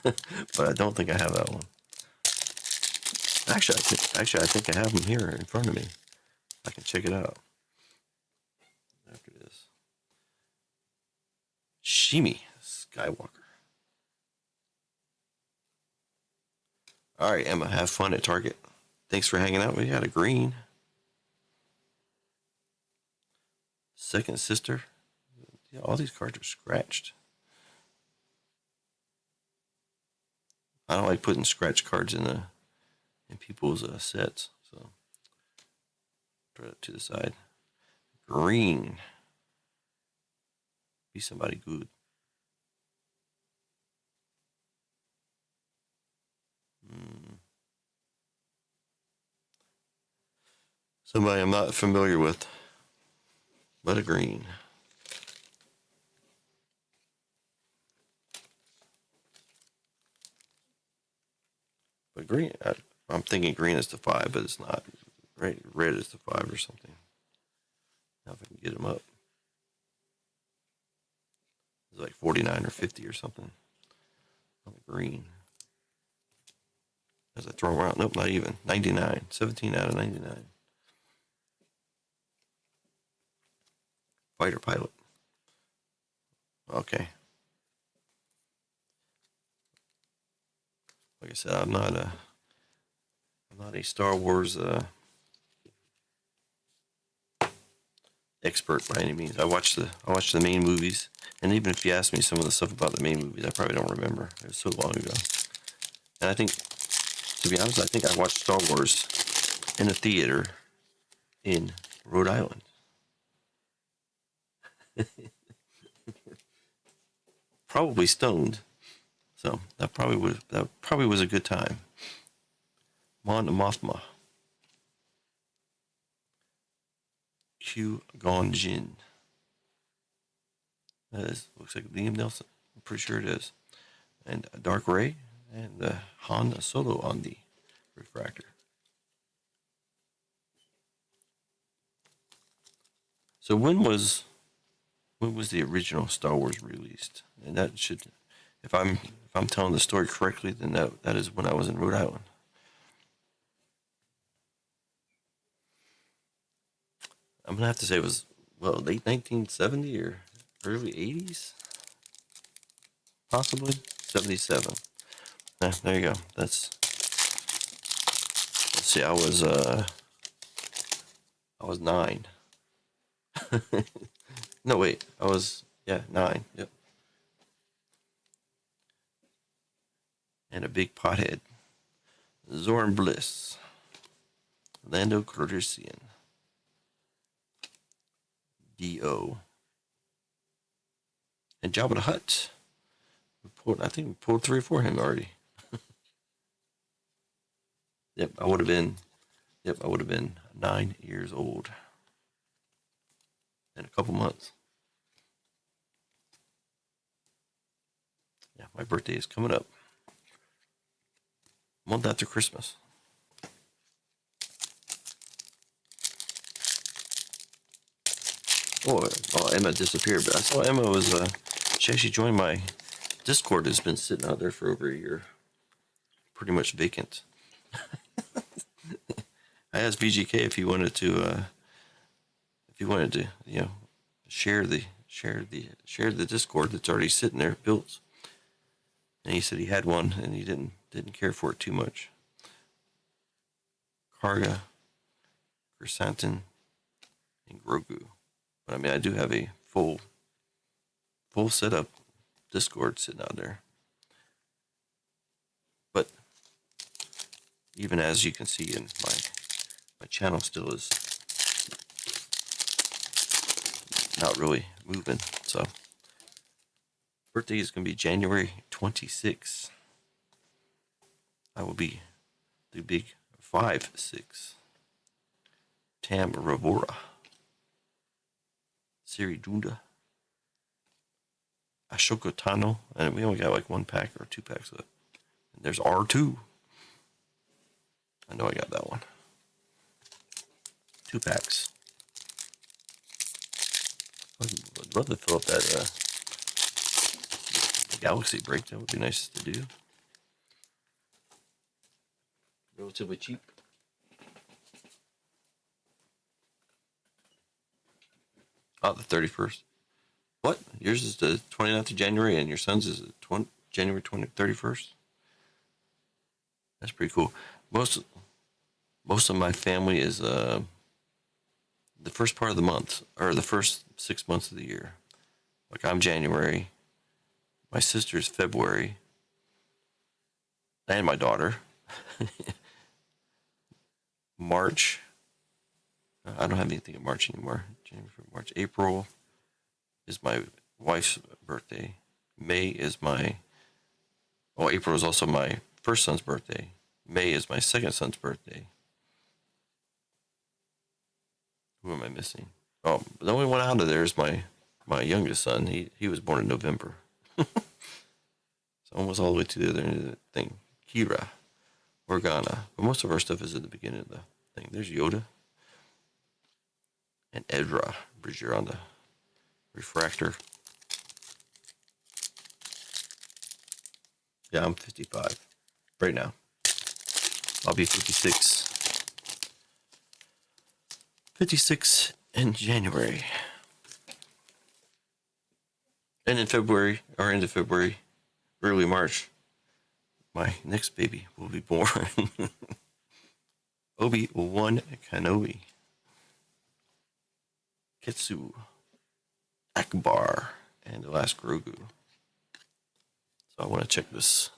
But I don't think I have that one. Actually, I think I have them here in front of me. I can check it out. After this, Shimi Skywalker. All right, Emma, have fun at Target. Thanks for hanging out. We got a green. Second sister. Yeah, all these cards are scratched. I don't like putting scratch cards in people's sets. So put it to the side. Green. Be somebody good. Somebody I'm not familiar with, but a green. But green, I'm thinking green is the 5, but it's not. Red is the 5 or something. Now if I can get them up. It's like 49 or 50 or something. On the green. As I throw them around, nope, not even. 99. 17 out of 99. Fighter pilot. Okay. Like I said, I'm not a Star Wars expert by any means. I watch the main movies, and even if you ask me some of the stuff about the main movies, I probably don't remember. It was so long ago. And I think, to be honest, I think I watched Star Wars in a theater in Rhode Island. Probably stoned. So that probably was a good time. Mon Mothma. Q Gon Jinn. That looks like Liam Nelson. I'm pretty sure it is. And Dark Ray and Han Solo on the refractor. So when was the original Star Wars released? And that should, if I'm telling the story correctly, then that is when I was in Rhode Island. I'm gonna have to say it was late 1970 or early 80s, possibly 77. There you go. Let's see. I was 9. No, wait. I was 9. Yep. And a big pothead. Zorn Bliss. Lando Calrissian. D.O. And Jabba the Hutt. I think we pulled 3 for him already. Yep, I would have been 9 years old. In a couple months. Yeah, my birthday is coming up. A month after Christmas. Oh, Emma disappeared, but I saw Emma was, she actually joined my Discord. Has been sitting out there for over a year. Pretty much vacant. I asked VGK if he wanted to, share the Discord that's already sitting there built. And he said he had one and he didn't care for it too much. Karga, Chrysanthemum, and Grogu. But I mean, I do have a full setup Discord sitting out there. But even as you can see in my channel still is not really moving. So birthday is going to be January 26th. I will be the big 5/6. Tam Ravora. Siri Dunda. Ashoka Tano. And we only got like 1 pack or 2 packs left. And there's R2. I know I got that one. 2 packs. I'd love to fill up that Galaxy break. That would be nice to do. Relatively cheap. Oh, the 31st. What? Yours is the 29th of January and your son's is the January 31st? That's pretty cool. Most of my family is the first part of the month, or the first 6 months of the year. Like I'm January, my sister's February, and my daughter. March. I don't have anything in March anymore. January, March, April is my wife's birthday. May is April is also my first son's birthday. May is my second son's birthday. Who am I missing? Oh, the only one out of there is my youngest son. He was born in November. So almost all the way to the other end of the thing. Kira, Organa. But most of our stuff is at the beginning of the thing. There's Yoda. And Edra Bridger on the refractor. Yeah, I'm 55 right now. I'll be 56. 56 in January. And in February, or end of February, early March, my next baby will be born. Obi-Wan Kenobi. Ketsu. Akbar. And the last Grogu. So I want to check this.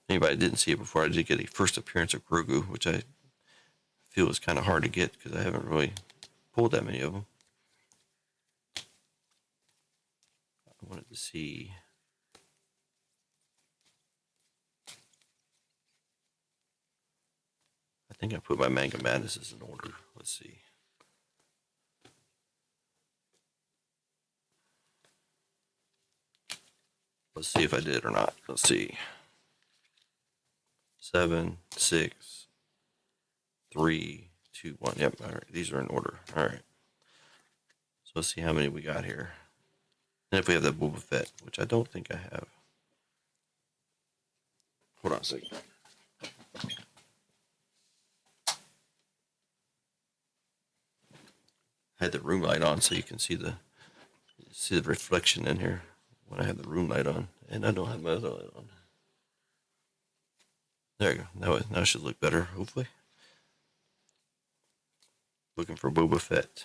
Anybody didn't see it before, I did get a first appearance of Grogu, which I feel is kind of hard to get because I haven't really pulled that many of them. I wanted to see. I think I put my Manga Madnesses in order. Let's see. Let's see if I did or not. Let's see. 7, 6, 3, 2, 1. Yep. All right. These are in order. All right. So let's see how many we got here. And if we have that Boba Fett, which I don't think I have. Hold on a second. I had the room light on so you can see the reflection in here when I have the room light on, and I don't have my other light on. There you go. Now it should look better, hopefully. Looking for Boba Fett.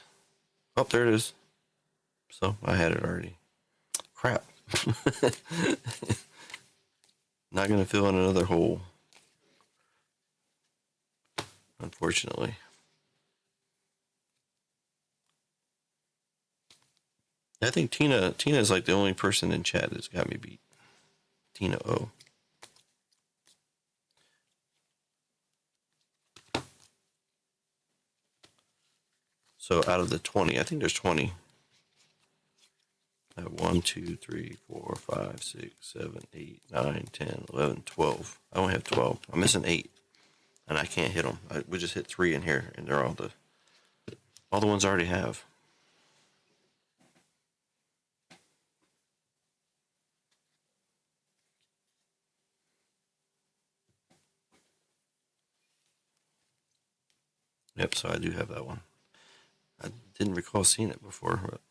Oh, there it is. So I had it already. Crap. Not gonna fill in another hole, unfortunately. I think Tina is like the only person in chat that's got me beat. Tina O. So out of the 20, I think there's 20. I have 1, 2, 3, 4, 5, 6, 7, 8, 9, 10, 11, 12. I only have 12. I'm missing 8, and I can't hit them. We just hit 3 in here, and they're all the ones I already have. Yep, so I do have that one. I didn't recall seeing it before, but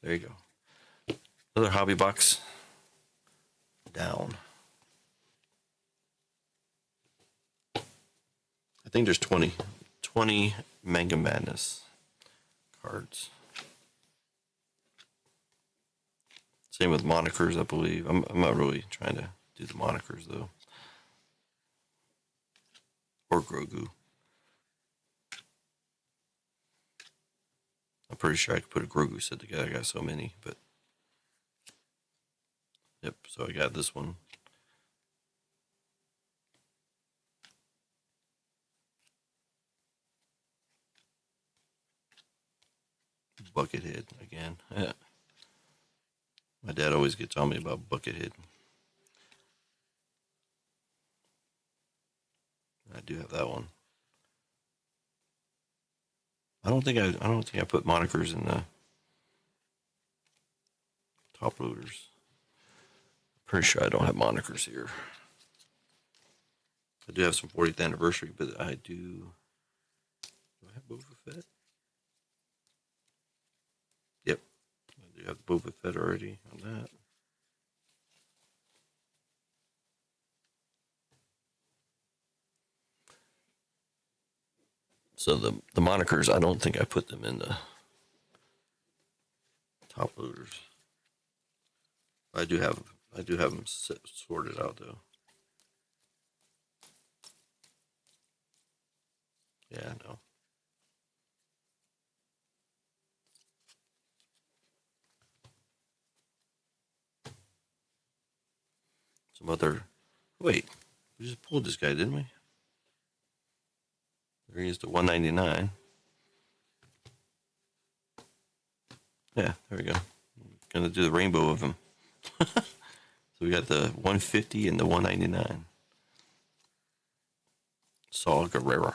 there you go. Another hobby box down. I think there's 20 Manga Madness cards. Same with monikers, I believe. I'm not really trying to do the monikers, though. Or Grogu. I'm pretty sure I could put a Grogu set together. I got so many, but yep. So I got this one. Buckethead again. Yeah. My dad always gets on me about Buckethead. I do have that one. I don't think I put monikers in the top loaders. Pretty sure I don't have monikers here. I do have some 40th anniversary, but I do. Do I have Boba Fett? Yep, I do have Boba Fett already on that. So the monikers, I don't think I put them in the top loaders. I do have them sorted out though. Yeah, I know. Some other. Wait, we just pulled this guy, didn't we? There he is, the 199. Yeah, there we go. Gonna do the rainbow of him. So we got the 150 and the 199. Saw Gerrera.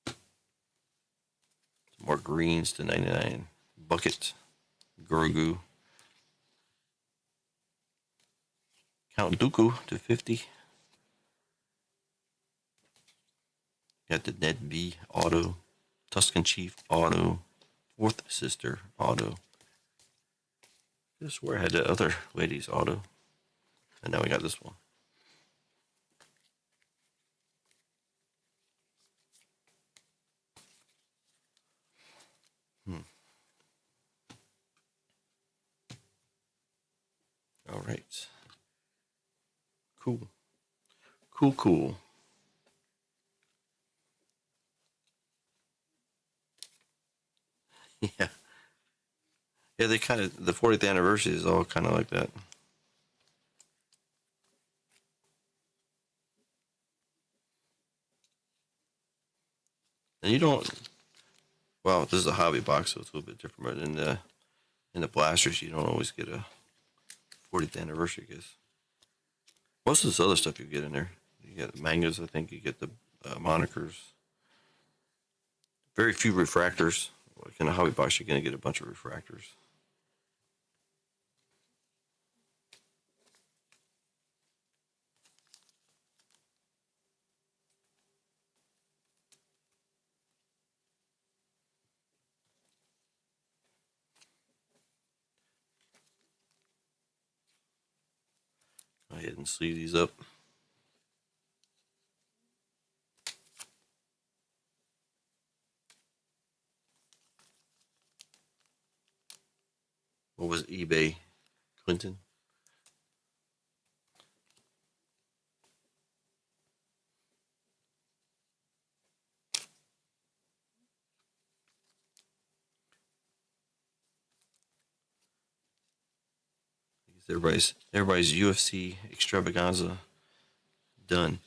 Some more greens to 99. Bucket. Grogu. Count Dooku to 50. Got the Ned B auto. Tuscan Chief auto. Fourth Sister auto. I swear I had the other lady's auto. And now we got this one. All right. Cool. Cool. Yeah. Yeah, they kind of, the 40th anniversary is all kind of like that. And you don't, well, this is a hobby box, so it's a little bit different. But in the blasters, you don't always get a 40th anniversary, I guess. Most of this other stuff you get in there. You get mangas, I think. You get the monikers. Very few refractors. Like in a hobby box, you're going to get a bunch of refractors. Go ahead and sleeve these up. What was eBay? Clinton? Everybody's UFC extravaganza done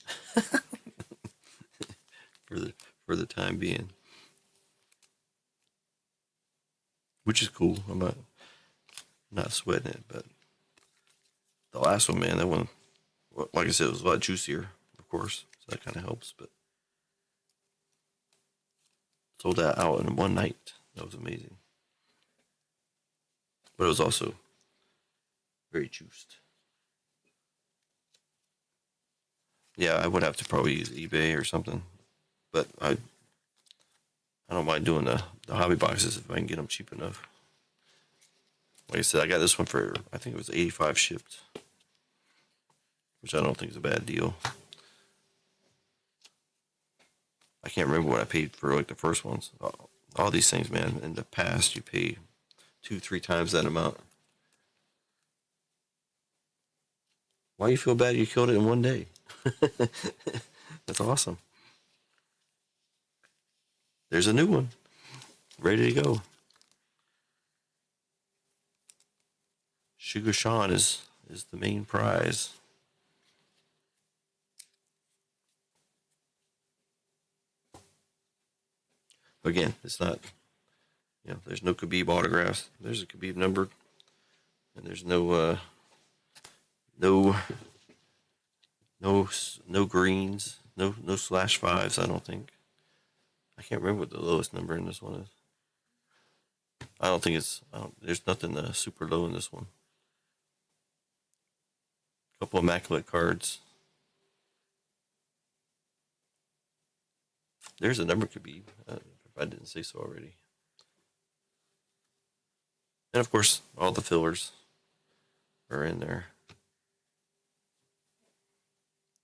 for the time being, which is cool. I'm not sweating it, but the last one, man, that one, like I said, it was a lot juicier, of course, so that kind of helps. But sold that out in one night. That was amazing, but it was also very juiced. Yeah, I would have to probably use eBay or something, but I don't mind doing the hobby boxes if I can get them cheap enough. Like I said, I got this one for, I think it was 85 shipped, which I don't think is a bad deal. I can't remember what I paid for like the first ones. All these things, man, in the past you pay 2-3 times that amount. Why you feel bad you killed it in one day? That's awesome. There's a new one ready to go. Sugar Sean is the main prize. Again, it's not, there's no Khabib autographs. There's a Khabib number, and there's no no greens, no /5s. I don't think. I can't remember what the lowest number in this one is. I don't think it's. There's nothing super low in this one. A couple immaculate cards. There's a number Khabib. If I didn't say so already. And of course, all the fillers are in there.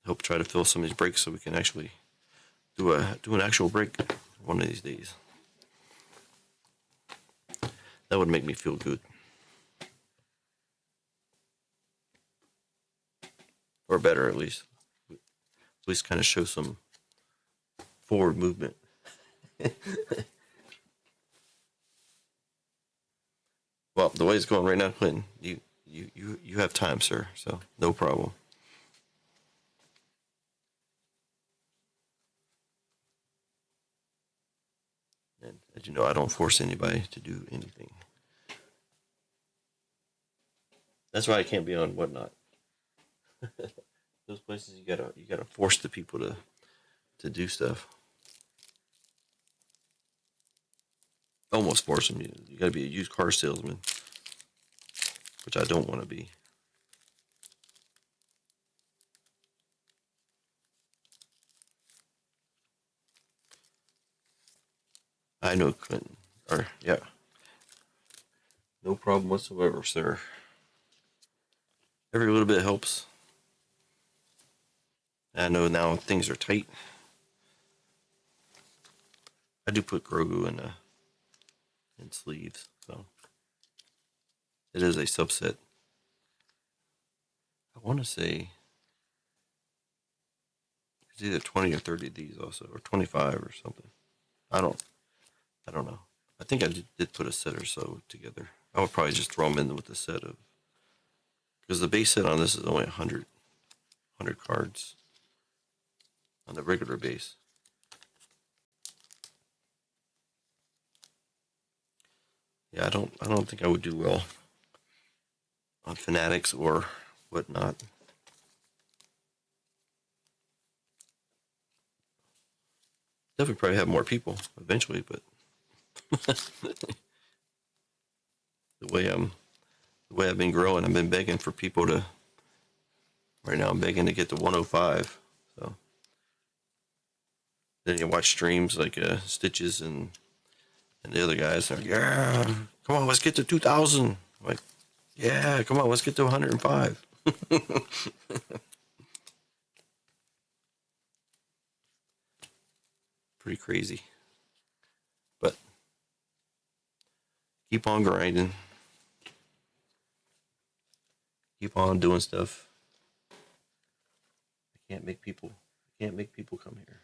Hope try to fill some of these breaks so we can actually do an actual break one of these days. That would make me feel good. Or better, at least. At least kind of show some forward movement. Well, the way it's going right now, Clinton, you have time, sir, so no problem. And as you know, I don't force anybody to do anything. That's why I can't be on Whatnot. Those places you gotta force the people to do stuff. Almost force them. You gotta be a used car salesman, which I don't want to be. I know, Clinton. Or yeah, no problem whatsoever, sir. Every little bit helps. I know now things are tight. I do put Grogu in sleeves, so it is a subset. I want to say it's either 20 or 30 of these also, or 25 or something. I don't know. I think I did put a set or so together. I would probably just throw them in with the set of, because the base set on this is only 100 cards on the regular base. Yeah, I don't think I would do well on Fanatics or Whatnot. Definitely probably have more people eventually, but the way I've been growing, I've been begging for people to. Right now, I'm begging to get to 105. So then you watch streams like Stitches and the other guys. They're like, yeah, come on, let's get to 2,000. I'm like, yeah, come on, let's get to 105. Pretty crazy, but keep on grinding, keep on doing stuff. I can't make people come here.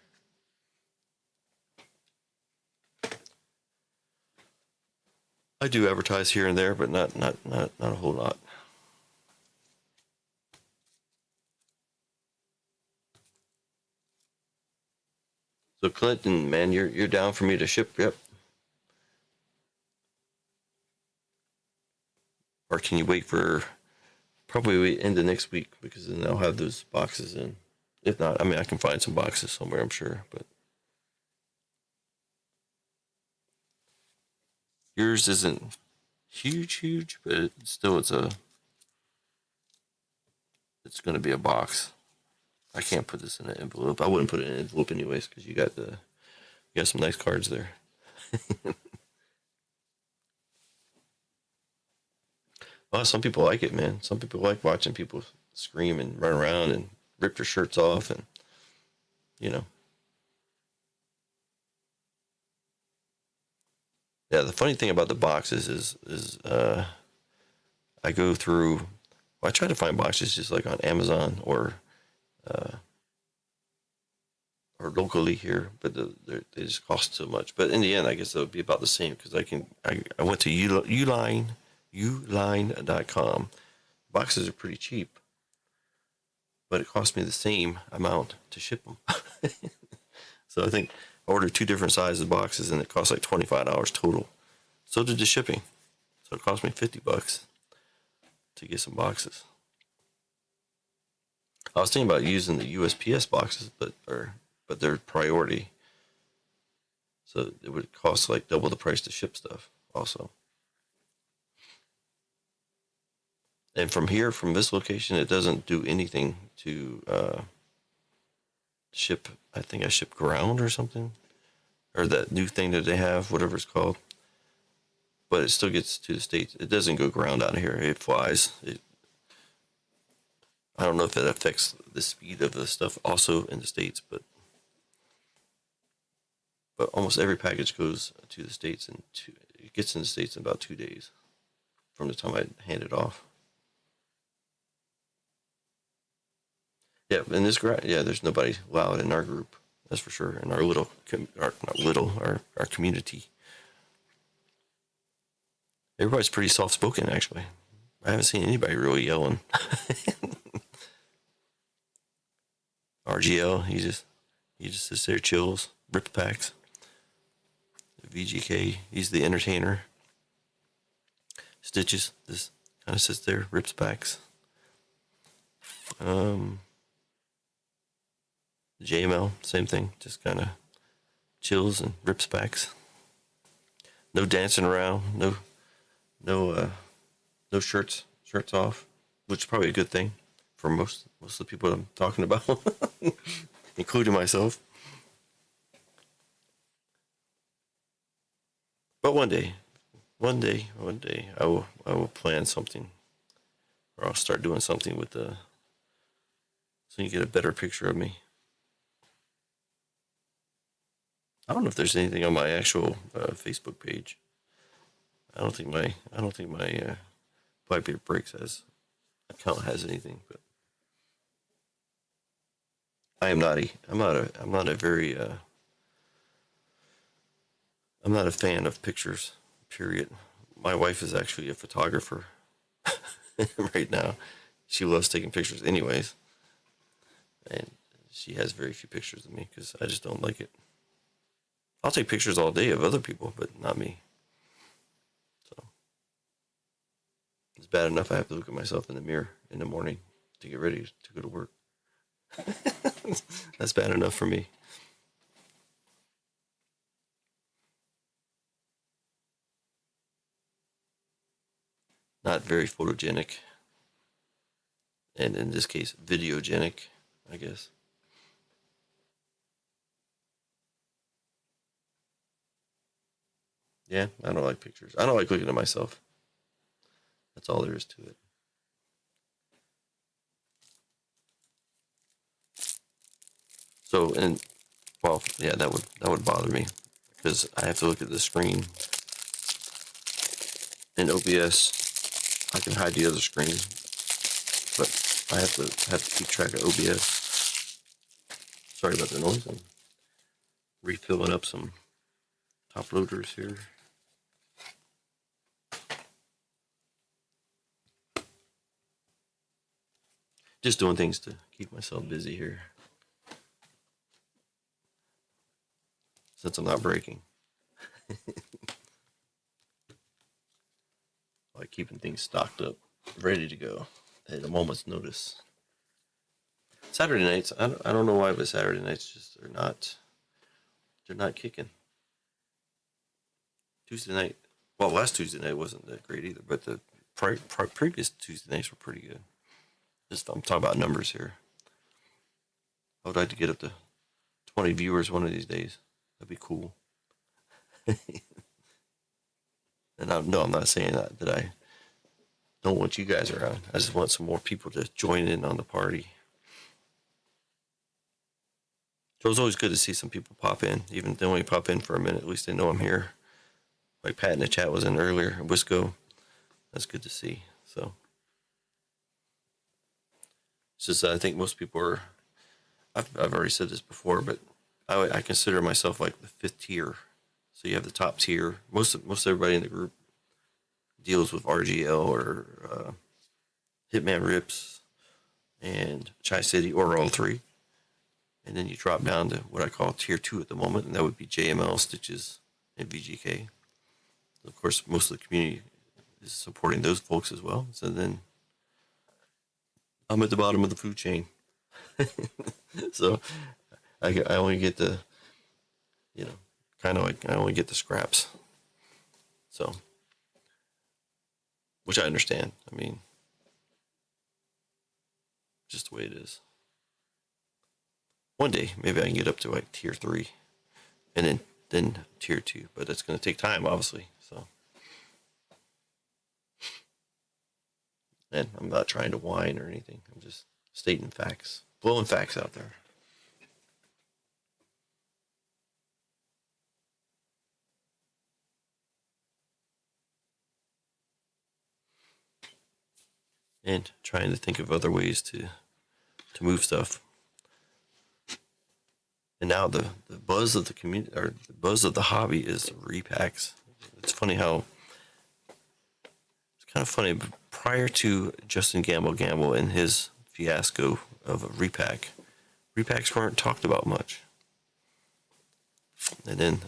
I do advertise here and there, but not a whole lot. So Clinton, man, you're down for me to ship? Yep. Or can you wait for probably end of next week, because then I'll have those boxes in. If not, I mean, I can find some boxes somewhere, I'm sure, but yours isn't huge, but still it's going to be a box. I can't put this in an envelope. I wouldn't put it in an envelope anyways, because you got some nice cards there. Well, some people like it, man. Some people like watching people scream and run around and rip their shirts off, and Yeah, the funny thing about the boxes is I go through. Well, I try to find boxes just like on Amazon or or locally here, but they just cost so much. But in the end, I guess it would be about the same because I went to uline.com. Boxes are pretty cheap, but it cost me the same amount to ship them. So I think I ordered two different sizes boxes and it cost like $25 total. So did the shipping. So it cost me $50 to get some boxes. I was thinking about using the USPS boxes, but they're priority. So it would cost like double the price to ship stuff also. And from here, from this location, it doesn't do anything to ship. I think I ship ground or something, or that new thing that they have, whatever it's called. But it still gets to the States. It doesn't go ground out of here. It flies. I don't know if it affects the speed of the stuff also in the States, but almost every package goes to the States and it gets in the States in about 2 days from the time I hand it off. Yeah, in this there's nobody loud in our group. That's for sure. In our our community. Everybody's pretty soft spoken, actually. I haven't seen anybody really yelling. RGL, he just sits there, chills, rips packs. VGK, he's the entertainer. Stitches, just kind of sits there, rips packs. JML, same thing, just kind of chills and rips packs. No dancing around, no shirts off, which is probably a good thing for most of the people I'm talking about, including myself. But one day, I will plan something, or I'll start doing something with so you get a better picture of me. I don't know if there's anything on my actual Facebook page. I don't think my BREAKZ account has anything, but I'm not a fan of pictures, period. My wife is actually a photographer right now. She loves taking pictures anyways. And she has very few pictures of me because I just don't like it. I'll take pictures all day of other people, but not me. So it's bad enough I have to look at myself in the mirror in the morning to get ready to go to work. That's bad enough for me. Not very photogenic. And in this case, videogenic, I guess. Yeah, I don't like pictures. I don't like looking at myself. That's all there is to it. So, that would bother me because I have to look at the screen. In OBS, I can hide the other screen, but I have to keep track of OBS. Sorry about the noise. I'm refilling up some top loaders here. Just doing things to keep myself busy here, since I'm not breaking. Like keeping things stocked up, ready to go at a moment's notice. Saturday nights, I don't know why, but Saturday nights just they're not kicking. Tuesday night, well, last Tuesday night wasn't that great either, but the previous Tuesday nights were pretty good. Just I'm talking about numbers here. I would like to get up to 20 viewers one of these days. That'd be cool. And I'm not saying that I don't want you guys around. I just want some more people to join in on the party. So it was always good to see some people pop in, even if they only pop in for a minute. At least they know I'm here. Like Pat in the chat was in earlier, Wisco. That's good to see. So it's just I think most people are. I've already said this before, but I consider myself like the fifth tier. So you have the top tier. Most everybody in the group deals with RGL or Hitman Rips and Chi City or all three. And then you drop down to what I call tier 2 at the moment, and that would be JML, Stitches, and VGK. Of course, most of the community is supporting those folks as well. So then I'm at the bottom of the food chain. So I only get the, kind of like I only get the scraps. So, which I understand. I mean, just the way it is. One day, maybe I can get up to like tier 3 and then tier 2, but it's going to take time, obviously. So, and I'm not trying to whine or anything. I'm just stating facts, blowing facts out there. And trying to think of other ways to move stuff. And now the buzz of the community, or the buzz of the hobby, is repacks. It's funny how it's kind of funny. But prior to Justin Gamble and his fiasco of a repacks weren't talked about much. And then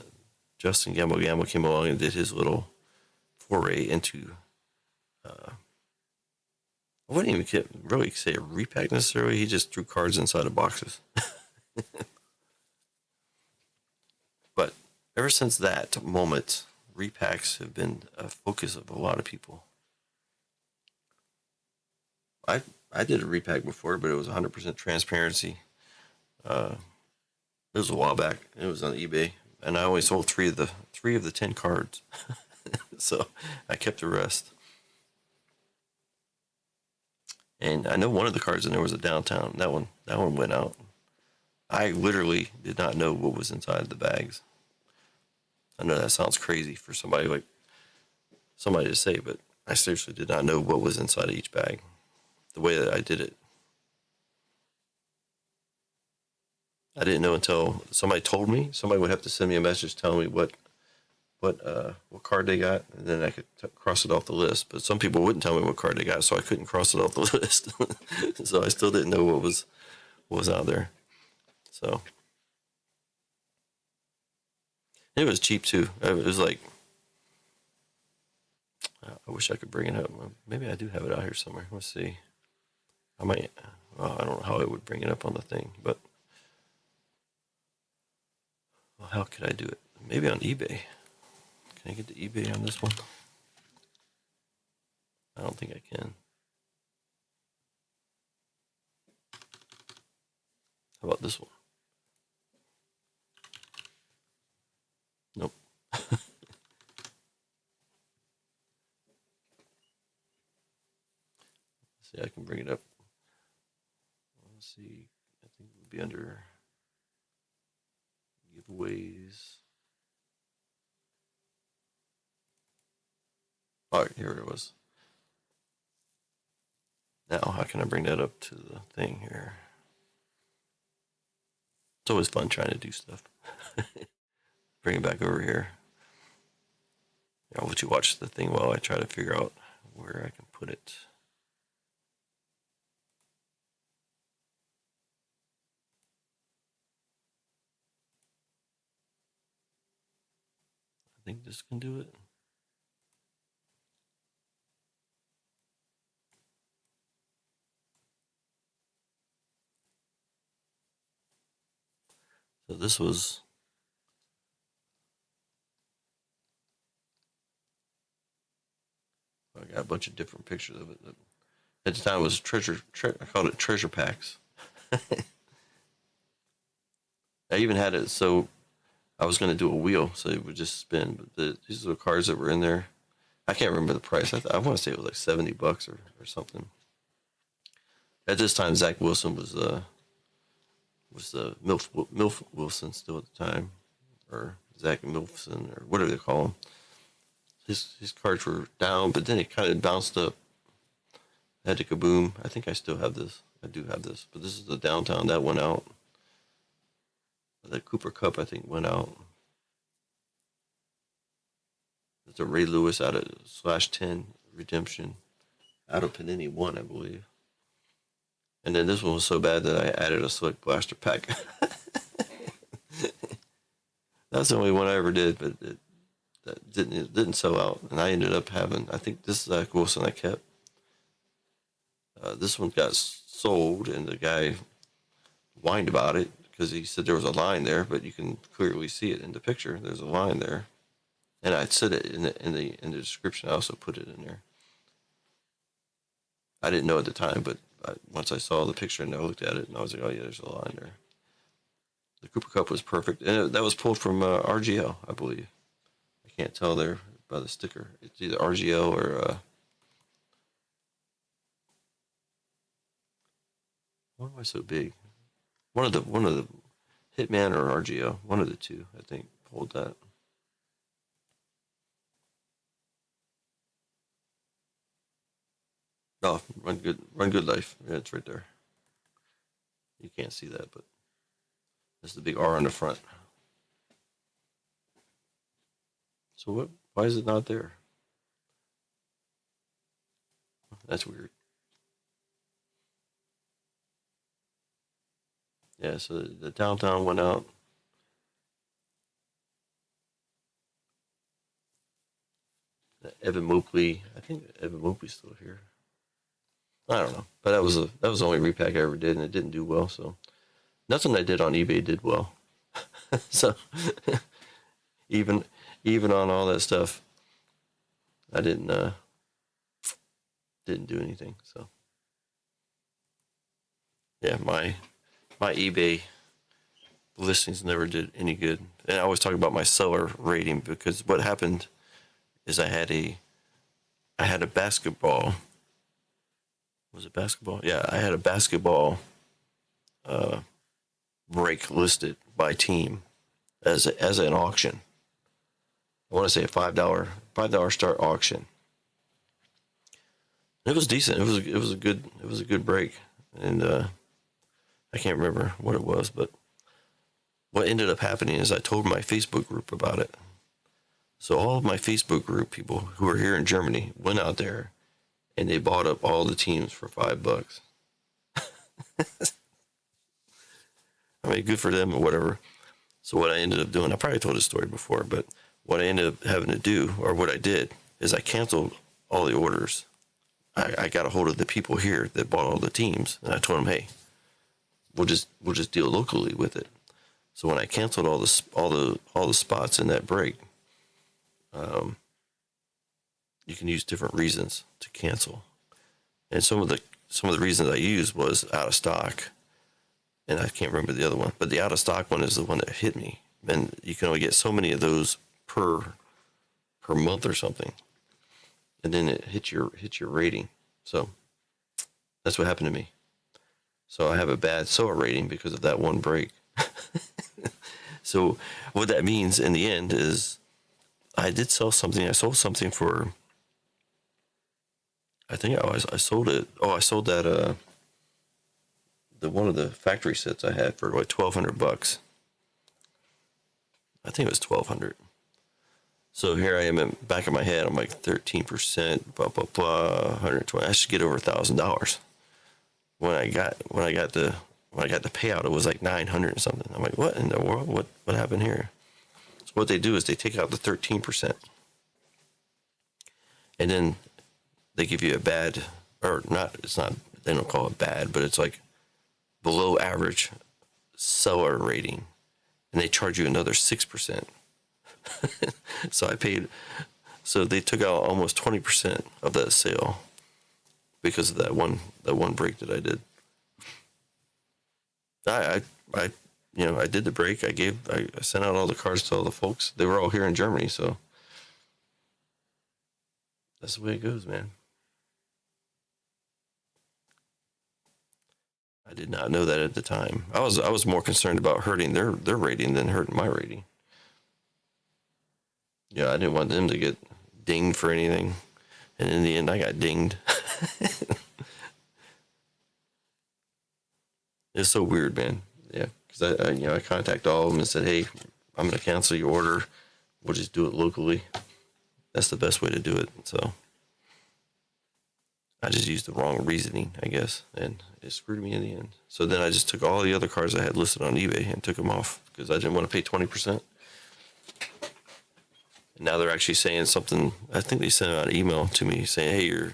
Justin Gamble came along and did his little foray into. I wouldn't even really say a repack necessarily. He just threw cards inside of boxes. But ever since that moment, repacks have been a focus of a lot of people. I did a repack before, but it was 100% transparency. It was a while back. It was on eBay, and I only sold three of the 10 cards, so I kept the rest. And I know one of the cards in there was a downtown. That one went out. I literally did not know what was inside the bags. I know that sounds crazy for somebody to say, but I seriously did not know what was inside of each bag. The way that I did it, I didn't know until somebody told me. Somebody would have to send me a message telling me what card they got, and then I could cross it off the list. But some people wouldn't tell me what card they got, so I couldn't cross it off the list. So I still didn't know what was out there. So it was cheap too. It was like, I wish I could bring it up. Maybe I do have it out here somewhere. Let's see. I might. Well, I don't know how I would bring it up on the thing, but how could I do it? Maybe on eBay. Can I get the eBay on this one? I don't think I can. How about this one? Nope. See, I can bring it up. Let's see. I think it would be under giveaways. All right, here it was. Now, how can I bring that up to the thing here? It's always fun trying to do stuff. Bring it back over here. I'll let you watch the thing while I try to figure out where I can put it. I think this can do it. So this was I got a bunch of different pictures of it. At the time, it was I called it treasure packs. I even had it so I was going to do a wheel, so it would just spin. But these are the cards that were in there. I can't remember the price. I want to say it was like $70 or something. At this time, Zach Wilson was Milf Wilson still at the time, or Zach Milfson, or whatever they call him. His cards were down, but then it kind of bounced up. Had to kaboom. I think I still have this. I do have this, but this is the downtown that went out. the Cooper Cup, I think, went out. It's a Ray Lewis out of /10 redemption out of Panini 1, I believe. And then this one was so bad that I added a select blaster pack. That's the only one I ever did, but it didn't sell out. And I ended up having, I think this is Zach Wilson I kept. This one got sold, and the guy whined about it because he said there was a line there, but you can clearly see it in the picture. There's a line there, and I said it in the description. I also put it in there. I didn't know at the time, but once I saw the picture and I looked at it, and I was like, oh yeah, there's a line there. The Cooper Cup was perfect, and that was pulled from RGL, I believe. I can't tell there by the sticker. It's either RGL or why am I so big? One of the Hitman or RGO, one of the two, I think, pulled that. Oh, run good life. Yeah, it's right there. You can't see that, but there's the big R on the front. So what? Why is it not there? That's weird. Yeah, so the downtown went out. Evan Moakley, I think Evan Moakley's still here. I don't know, but that was the only repack I ever did, and it didn't do well. So nothing I did on eBay did well. So even on all that stuff, I didn't do anything. So yeah, my eBay listings never did any good. And I always talk about my seller rating, because what happened is I had a basketball. Was it basketball? Yeah, I had a basketball break listed by team as an auction. I want to say a $5 start auction. It was decent. It was a good break, and I can't remember what it was, but what ended up happening is I told my Facebook group about it. So all of my Facebook group people who are here in Germany went out there, and they bought up all the teams for $5. I mean, good for them or whatever. So what I ended up doing, I probably told this story before, but what I ended up having to do, or what I did, is I canceled all the orders. I got a hold of the people here that bought all the teams, and I told them, hey, we'll just deal locally with it. So when I canceled all the spots in that break, you can use different reasons to cancel, and some of the reasons I used was out of stock, and I can't remember the other one, but the out of stock one is the one that hit me. And you can only get so many of those per month or something, and then it hits your rating. So that's what happened to me. So I have a bad SOA rating because of that one break. So what that means in the end is I did sell something. I sold something for, I think I sold it. Oh, I sold that the one of the factory sets I had for like $1,200. I think it was $1,200. So here I am in back of my head. I'm like 13%, blah blah blah, 120. I should get over $1,000. When I got the payout, it was like 900 and something. I'm like, what in the world? What happened here? So what they do is they take out the 13%, and then they give you a bad, or not. It's not. They don't call it bad, but it's like below average seller rating, and they charge you another 6%. So I paid. So they took out almost 20% of that sale because of that one break that I did. I did the break. I sent out all the cards to all the folks. They were all here in Germany, so that's the way it goes, man. I did not know that at the time. I was more concerned about hurting their rating than hurting my rating. Yeah, I didn't want them to get dinged for anything, and in the end, I got dinged. It's so weird, man. Yeah, because I contact all of them and said, hey, I'm going to cancel your order. We'll just do it locally. That's the best way to do it. So I just used the wrong reasoning, I guess, and it screwed me in the end. So then I just took all the other cars I had listed on eBay and took them off because I didn't want to pay 20%. And now they're actually saying something. I think they sent out an email to me saying, hey,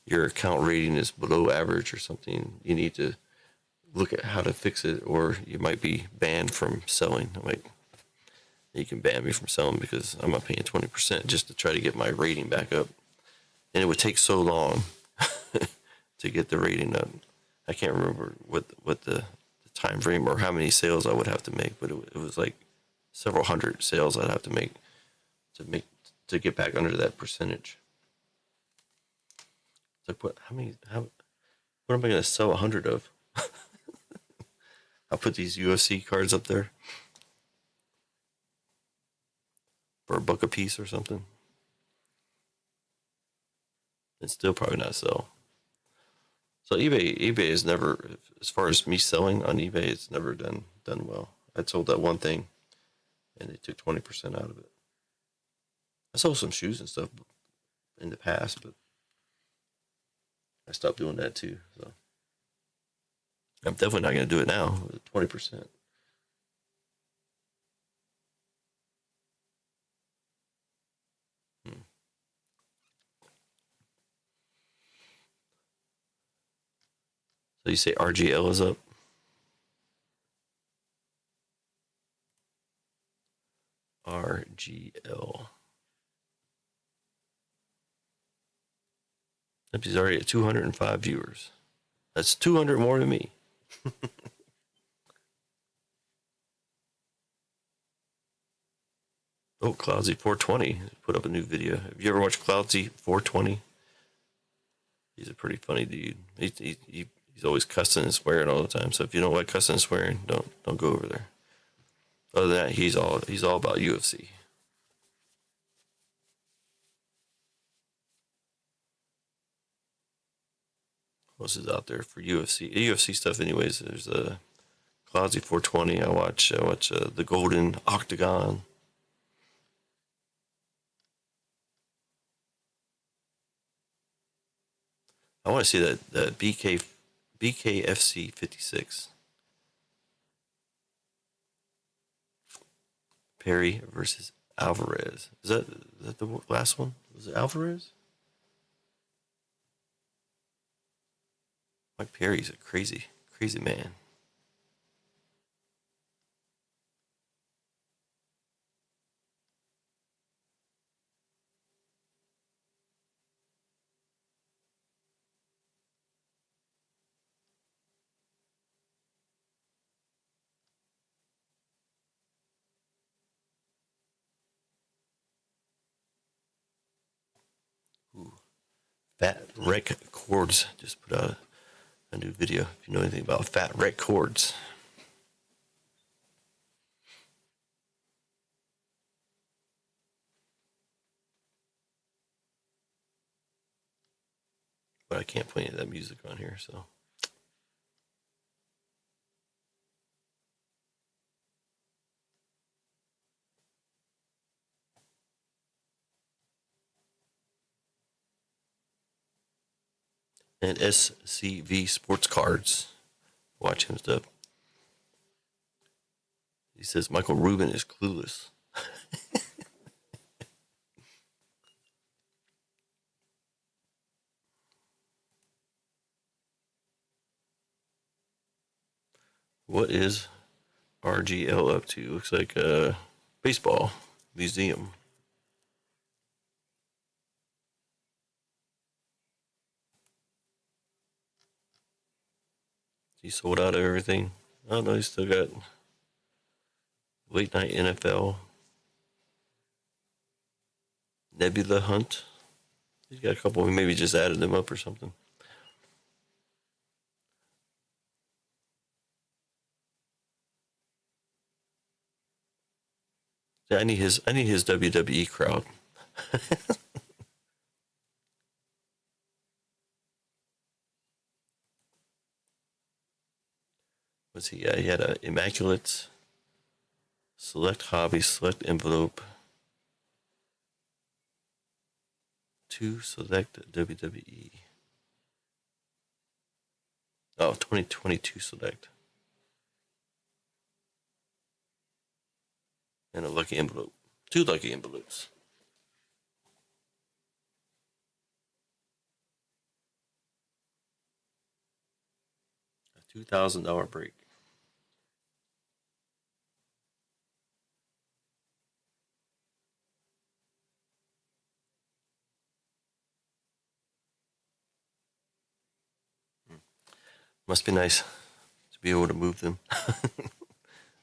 your account rating is below average or something. You need to look at how to fix it, or you might be banned from selling. I'm like, you can ban me from selling because I'm not paying 20% just to try to get my rating back up. And it would take so long to get the rating up. I can't remember what the time frame or how many sales I would have to make, but it was like several hundred sales I'd have to make to get back under that percentage. It's like, what am I going to sell 100 of? I'll put these UFC cards up there for $1 a piece or something. And still probably not sell. So eBay is never, as far as me selling on eBay, it's never done well. I sold that one thing, and they took 20% out of it. I sold some shoes and stuff in the past, but I stopped doing that too. So I'm definitely not going to do it now. 20%. So you say RGL is up? RGL. He's already at 205 viewers. That's 200 more than me. Oh, Cloudsy 420 put up a new video. Have you ever watched Cloudsy 420? He's a pretty funny dude. He's always cussing and swearing all the time. So if you don't like cussing and swearing, don't go over there. Other than that, he's all about UFC. What else is out there for UFC? UFC stuff, anyways. There's a Cloudsy 420. I watch the Golden Octagon. I want to see that BKFC 56. Perry versus Alvarez. Is that the last one? Was it Alvarez? Mike Perry's a crazy man. Ooh. Fat Wreck Chords just put out a new video. If you know anything about Fat Wreck Chords. But I can't play any of that music on here, so. And SCV Sports Cards. Watch him stuff. He says Michael Rubin is clueless. What is RGL up to? Looks like a baseball museum. He sold out of everything. Oh no, he's still got late night NFL. Nebula Hunt. He's got a couple. We maybe just added them up or something. Yeah, I need his WWE crowd. What's he? He had a immaculate, select hobby, select envelope, 2 select WWE. Oh, 2022 select. And a lucky envelope. 2 lucky envelopes. A $2,000 break. Must be nice to be able to move them.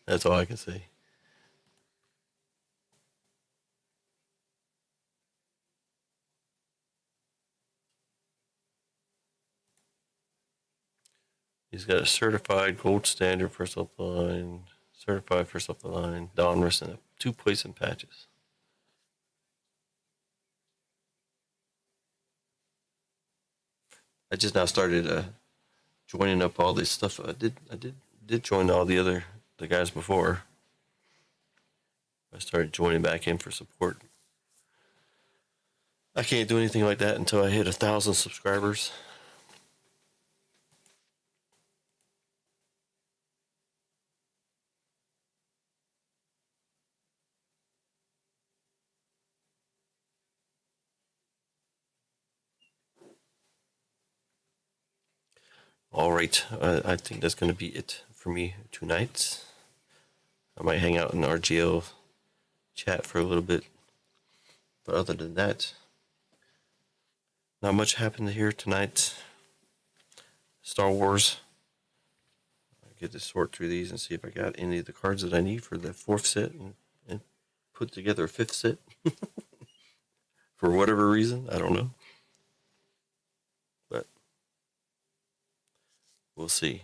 That's all I can say. He's got a certified gold standard first up the line, certified first up the line, Donruss, and 2 plates and patches. I just now started joining up all this stuff. I did join all the guys before. I started joining back in for support. I can't do anything like that until I hit 1,000 subscribers. All right, I think that's going to be it for me tonight. I might hang out in RGL chat for a little bit. But other than that, not much happened here tonight. Star Wars. I get to sort through these and see if I got any of the cards that I need for the 4th set and put together a 5th set. For whatever reason, I don't know. But we'll see.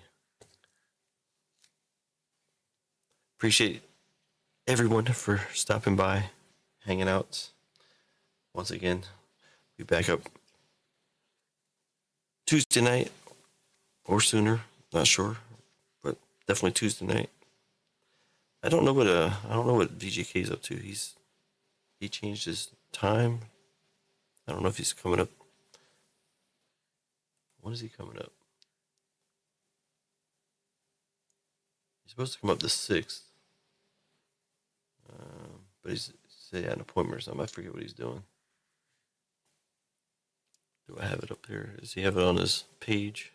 Appreciate everyone for stopping by, hanging out. Once again, be back up Tuesday night or sooner, not sure, but definitely Tuesday night. I don't know what VGK is up to. He changed his time. I don't know if he's coming up. When is he coming up? He's supposed to come up the 6th. But he's say an appointment or something. I forget what he's doing. Do I have it up here? Does he have it on his page?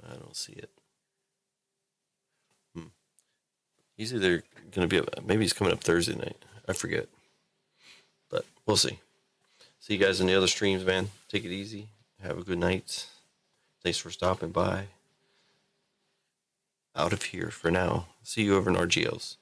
I don't see it. He's either going to be up, maybe he's coming up Thursday night. I forget. But we'll see. See you guys in the other streams, man. Take it easy. Have a good night. Thanks for stopping by. Out of here for now. See you over in RGLs.